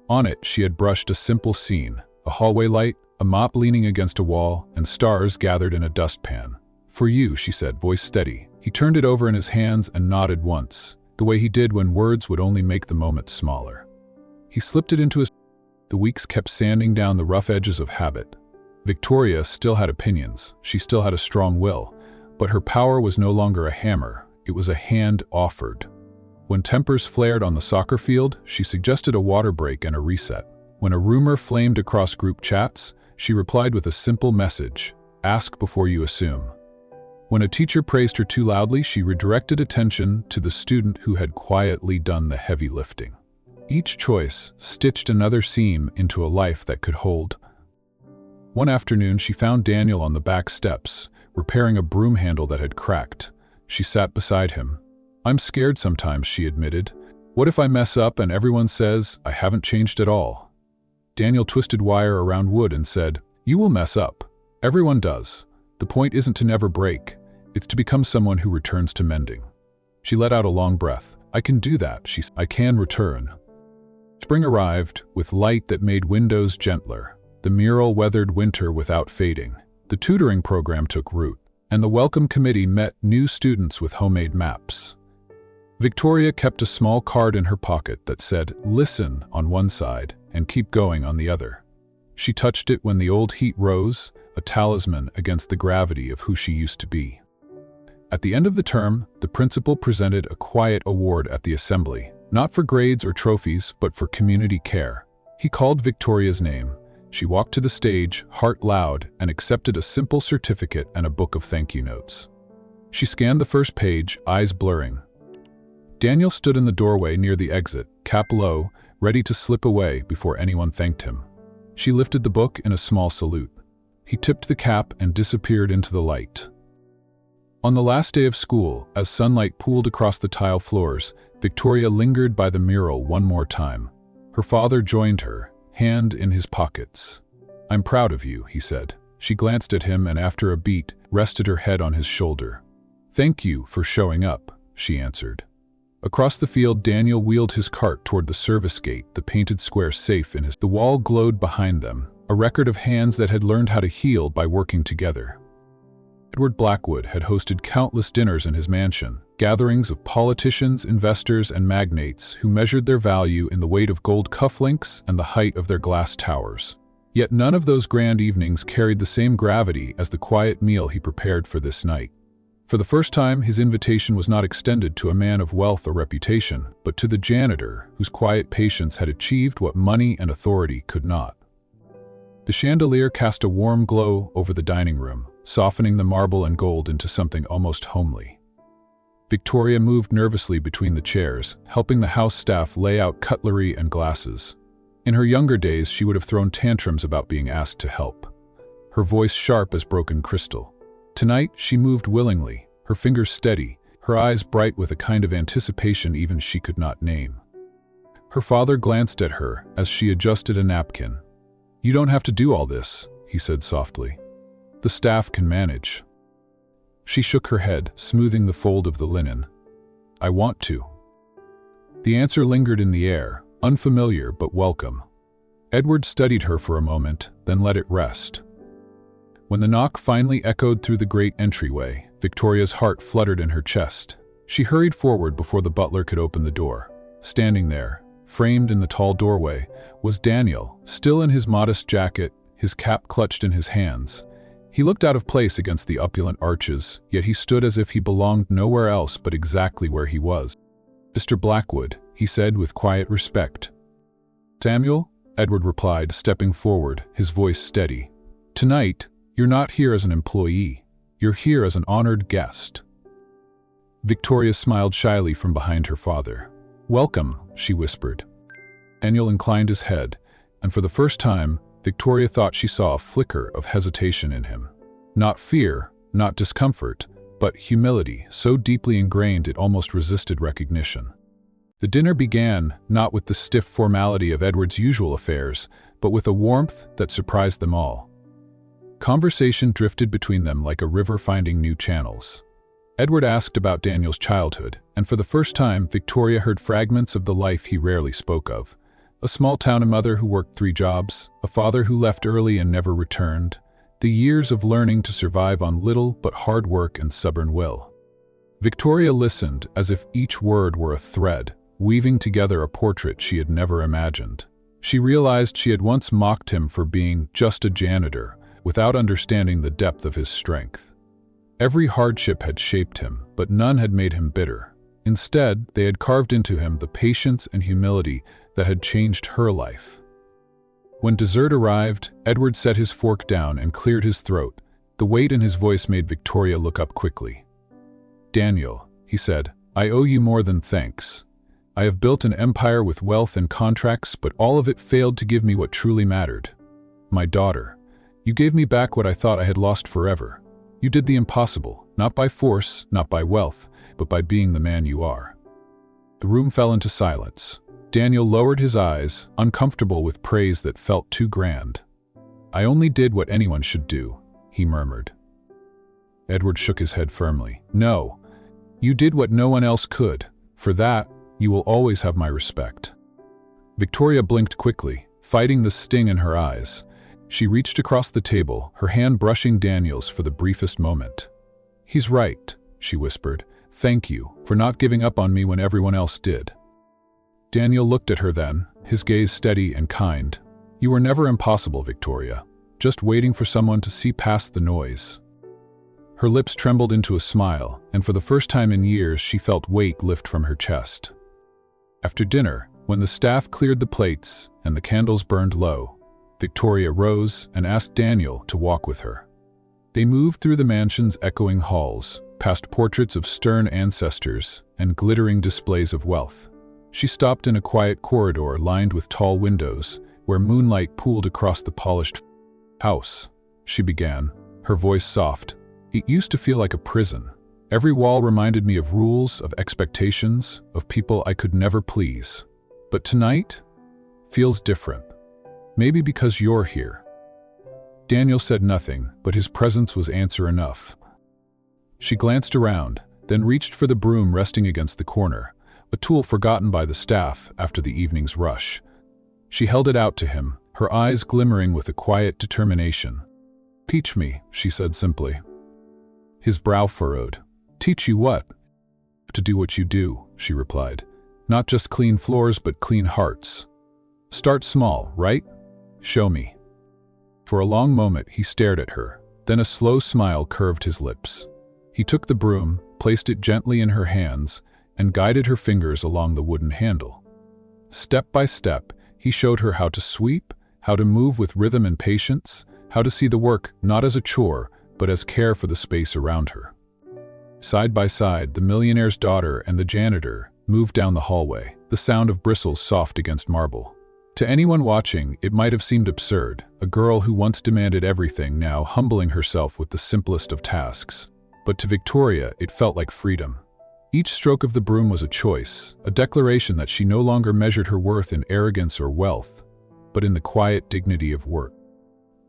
On it, she had brushed a simple scene: a hallway light, a mop leaning against a wall, and stars gathered in a dustpan. "For you," she said, voice steady. He turned it over in his hands and nodded once, the way he did when words would only make the moment smaller. He slipped it into his... The weeks kept sanding down the rough edges of habit. Victoria still had opinions. She still had a strong will. But her power was no longer a hammer, it was a hand offered. When tempers flared on the soccer field, she suggested a water break and a reset. When a rumor flamed across group chats, she replied with a simple message: ask before you assume. When a teacher praised her too loudly, she redirected attention to the student who had quietly done the heavy lifting. Each choice stitched another seam into a life that could hold. One afternoon, she found Daniel on the back steps, repairing a broom handle that had cracked. She sat beside him. "I'm scared sometimes," she admitted. "What if I mess up and everyone says I haven't changed at all?" Daniel twisted wire around wood and said, "You will mess up. Everyone does. The point isn't to never break. It's to become someone who returns to mending." She let out a long breath. "I can do that," she said. "I can return." Spring arrived, with light that made windows gentler. The mural weathered winter without fading. The tutoring program took root, and the welcome committee met new students with homemade maps. Victoria kept a small card in her pocket that said, "Listen" on one side and "Keep going" on the other. She touched it when the old heat rose, a talisman against the gravity of who she used to be. At the end of the term, the principal presented a quiet award at the assembly, not for grades or trophies, but for community care. He called Victoria's name. She walked to the stage, heart loud, and accepted a simple certificate and a book of thank you notes. She scanned the first page, eyes blurring. Daniel stood in the doorway near the exit, cap low, ready to slip away before anyone thanked him. She lifted the book in a small salute. He tipped the cap and disappeared into the light. On the last day of school, as sunlight pooled across the tile floors, Victoria lingered by the mural one more time. Her father joined her, hand in his pockets. "I'm proud of you," he said. She glanced at him and after a beat, rested her head on his shoulder. "Thank you for showing up," she answered. Across the field, Daniel wheeled his cart toward the service gate, the painted square safe in his. The wall glowed behind them, a record of hands that had learned how to heal by working together. Edward Blackwood had hosted countless dinners in his mansion, gatherings of politicians, investors, and magnates who measured their value in the weight of gold cufflinks and the height of their glass towers. Yet none of those grand evenings carried the same gravity as the quiet meal he prepared for this night. For the first time, his invitation was not extended to a man of wealth or reputation, but to the janitor, whose quiet patience had achieved what money and authority could not. The chandelier cast a warm glow over the dining room, softening the marble and gold into something almost homely. Victoria moved nervously between the chairs, helping the house staff lay out cutlery and glasses. In her younger days, she would have thrown tantrums about being asked to help, her voice sharp as broken crystal. Tonight, she moved willingly, her fingers steady, her eyes bright with a kind of anticipation even she could not name. Her father glanced at her as she adjusted a napkin. "You don't have to do all this," he said softly. "The staff can manage." She shook her head, smoothing the fold of the linen. "I want to." The answer lingered in the air, unfamiliar but welcome. Edward studied her for a moment, then let it rest. When the knock finally echoed through the great entryway, Victoria's heart fluttered in her chest. She hurried forward before the butler could open the door. Standing there, framed in the tall doorway, was Daniel, still in his modest jacket, his cap clutched in his hands. He looked out of place against the opulent arches, yet he stood as if he belonged nowhere else but exactly where he was. "Mr. Blackwood," he said with quiet respect. "Samuel," Edward replied, stepping forward, his voice steady. "Tonight, you're not here as an employee. You're here as an honored guest." Victoria smiled shyly from behind her father. "Welcome," she whispered. Daniel inclined his head, and for the first time, Victoria thought she saw a flicker of hesitation in him. Not fear, not discomfort, but humility, so deeply ingrained it almost resisted recognition. The dinner began, not with the stiff formality of Edward's usual affairs, but with a warmth that surprised them all. Conversation drifted between them like a river finding new channels. Edward asked about Daniel's childhood, and for the first time, Victoria heard fragments of the life he rarely spoke of. A small-town mother who worked 3 jobs, a father who left early and never returned, the years of learning to survive on little but hard work and stubborn will. Victoria listened as if each word were a thread, weaving together a portrait she had never imagined. She realized she had once mocked him for being just a janitor, without understanding the depth of his strength. Every hardship had shaped him, but none had made him bitter. Instead, they had carved into him the patience and humility that had changed her life. When dessert arrived, Edward set his fork down and cleared his throat. The weight in his voice made Victoria look up quickly. "Daniel," he said, "I owe you more than thanks. I have built an empire with wealth and contracts, but all of it failed to give me what truly mattered. My daughter. You gave me back what I thought I had lost forever. You did the impossible, not by force, not by wealth, but by being the man you are." The room fell into silence. Daniel lowered his eyes, uncomfortable with praise that felt too grand. "I only did what anyone should do," he murmured. Edward shook his head firmly. "No, You did what no one else could. For that, you will always have my respect." Victoria blinked quickly, fighting the sting in her eyes. She reached across the table, her hand brushing Daniel's for the briefest moment. "He's right," she whispered. "Thank you for not giving up on me when everyone else did." Daniel looked at her then, his gaze steady and kind. "You were never impossible, Victoria, just waiting for someone to see past the noise." Her lips trembled into a smile, and for the first time in years she felt weight lift from her chest. After dinner, when the staff cleared the plates and the candles burned low, Victoria rose and asked Daniel to walk with her. They moved through the mansion's echoing halls, past portraits of stern ancestors and glittering displays of wealth. She stopped in a quiet corridor lined with tall windows, where moonlight pooled across the polished house. She began, her voice soft. "It used to feel like a prison. Every wall reminded me of rules, of expectations, of people I could never please. But tonight feels different. Maybe because you're here." Daniel said nothing, but his presence was answer enough. She glanced around, then reached for the broom resting against the corner, a tool forgotten by the staff after the evening's rush. She held it out to him, her eyes glimmering with a quiet determination. "Teach me," she said simply. His brow furrowed. "Teach you what?" "To do what you do," she replied. "Not just clean floors, but clean hearts. Start small, right? Show me." For a long moment he stared at her, then a slow smile curved his lips. He took the broom, placed it gently in her hands, and guided her fingers along the wooden handle. Step by step, he showed her how to sweep, how to move with rhythm and patience, how to see the work not as a chore, but as care for the space around her. Side by side, the millionaire's daughter and the janitor moved down the hallway, the sound of bristles soft against marble. To anyone watching, it might have seemed absurd, a girl who once demanded everything now humbling herself with the simplest of tasks. But to Victoria, it felt like freedom. Each stroke of the broom was a choice, a declaration that she no longer measured her worth in arrogance or wealth, but in the quiet dignity of work.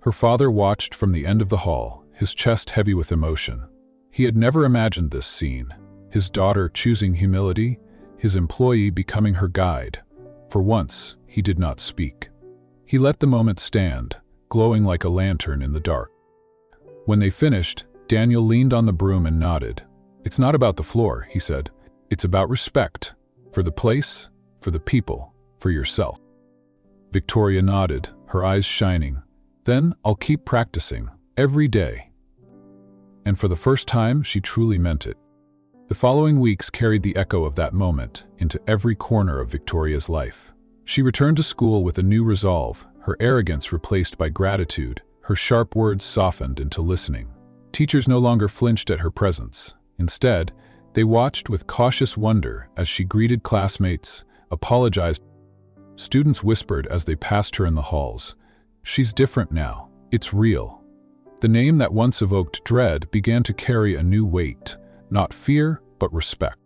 Her father watched from the end of the hall, his chest heavy with emotion. He had never imagined this scene, his daughter choosing humility, his employee becoming her guide. For once, he did not speak. He let the moment stand, glowing like a lantern in the dark. When they finished, Daniel leaned on the broom and nodded. "It's not about the floor," he said. "It's about respect. For the place, for the people, for yourself." Victoria nodded, her eyes shining. "Then I'll keep practicing, every day." And for the first time, she truly meant it. The following weeks carried the echo of that moment into every corner of Victoria's life. She returned to school with a new resolve, her arrogance replaced by gratitude, her sharp words softened into listening. Teachers no longer flinched at her presence. Instead, they watched with cautious wonder as she greeted classmates, apologized. Students whispered as they passed her in the halls, "She's different now. It's real." The name that once evoked dread began to carry a new weight, not fear, but respect.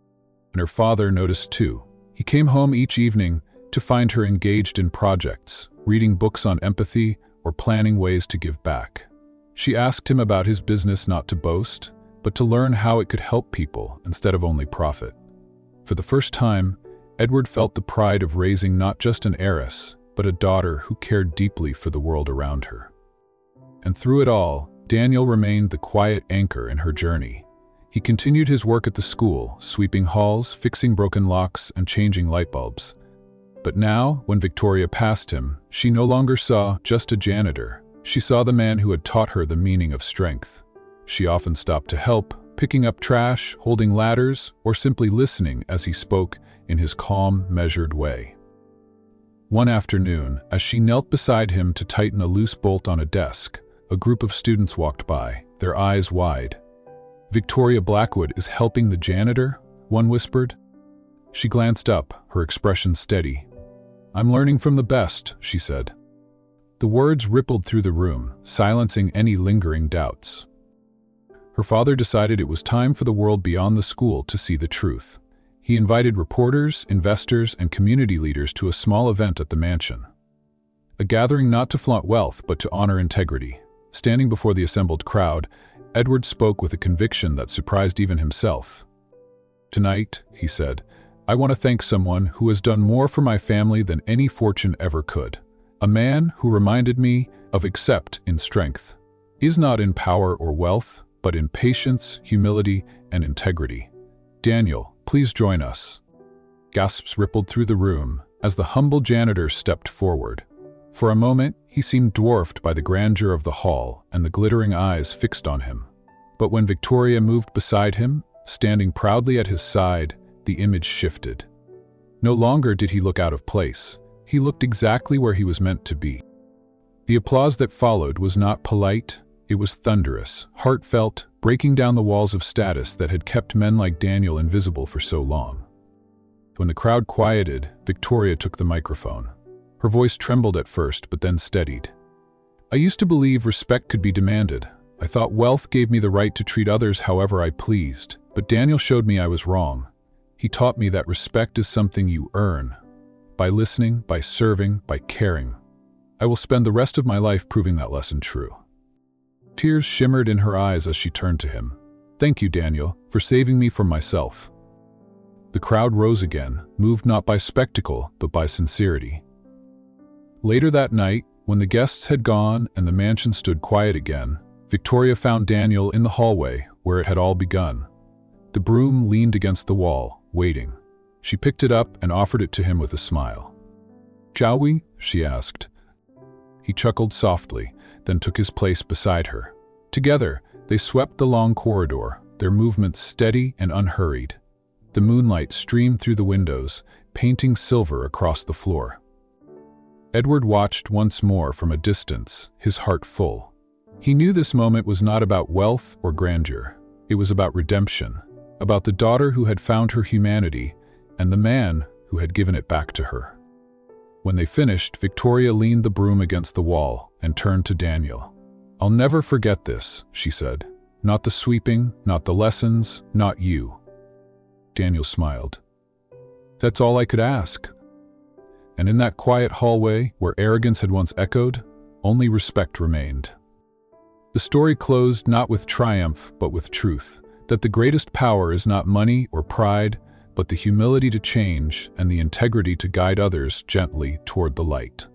And her father noticed too. He came home each evening to find her engaged in projects, reading books on empathy or planning ways to give back. She asked him about his business not to boast, but to learn how it could help people instead of only profit. For the first time, Edward felt the pride of raising not just an heiress, but a daughter who cared deeply for the world around her. And through it all, Daniel remained the quiet anchor in her journey. He continued his work at the school, sweeping halls, fixing broken locks, and changing light bulbs. But now, when Victoria passed him, she no longer saw just a janitor. She saw the man who had taught her the meaning of strength. She often stopped to help, picking up trash, holding ladders, or simply listening as he spoke in his calm, measured way. One afternoon, as she knelt beside him to tighten a loose bolt on a desk, a group of students walked by, their eyes wide. "Victoria Blackwood is helping the janitor?" one whispered. She glanced up, her expression steady. "I'm learning from the best," she said. The words rippled through the room, silencing any lingering doubts. Her father decided it was time for the world beyond the school to see the truth. He invited reporters, investors, and community leaders to a small event at the mansion. A gathering not to flaunt wealth, but to honor integrity. Standing before the assembled crowd, Edward spoke with a conviction that surprised even himself. "Tonight," he said, "I want to thank someone who has done more for my family than any fortune ever could. A man who reminded me of except in strength is not in power or wealth, but in patience, humility, and integrity. Daniel, please join us." Gasps rippled through the room as the humble janitor stepped forward. For a moment, he seemed dwarfed by the grandeur of the hall and the glittering eyes fixed on him. But when Victoria moved beside him, standing proudly at his side, the image shifted. No longer did he look out of place. He looked exactly where he was meant to be. The applause that followed was not polite, it was thunderous, heartfelt, breaking down the walls of status that had kept men like Daniel invisible for so long. When the crowd quieted, Victoria took the microphone. Her voice trembled at first, but then steadied. "I used to believe respect could be demanded. I thought wealth gave me the right to treat others however I pleased, but Daniel showed me I was wrong. He taught me that respect is something you earn. By listening, by serving, by caring. I will spend the rest of my life proving that lesson true." Tears shimmered in her eyes as she turned to him. "Thank you, Daniel, for saving me from myself." The crowd rose again, moved not by spectacle, but by sincerity. Later that night, when the guests had gone and the mansion stood quiet again, Victoria found Daniel in the hallway where it had all begun. The broom leaned against the wall, waiting. She picked it up and offered it to him with a smile. "Shall we?" she asked. He chuckled softly, then took his place beside her. Together, they swept the long corridor, their movements steady and unhurried. The moonlight streamed through the windows, painting silver across the floor. Edward watched once more from a distance, his heart full. He knew this moment was not about wealth or grandeur. It was about redemption, about the daughter who had found her humanity, and the man who had given it back to her. When they finished, Victoria leaned the broom against the wall and turned to Daniel. "I'll never forget this," she said. "Not the sweeping, not the lessons, not you." Daniel smiled. "That's all I could ask." And in that quiet hallway, where arrogance had once echoed, only respect remained. The story closed not with triumph, but with truth, that the greatest power is not money or pride, but the humility to change and the integrity to guide others gently toward the light.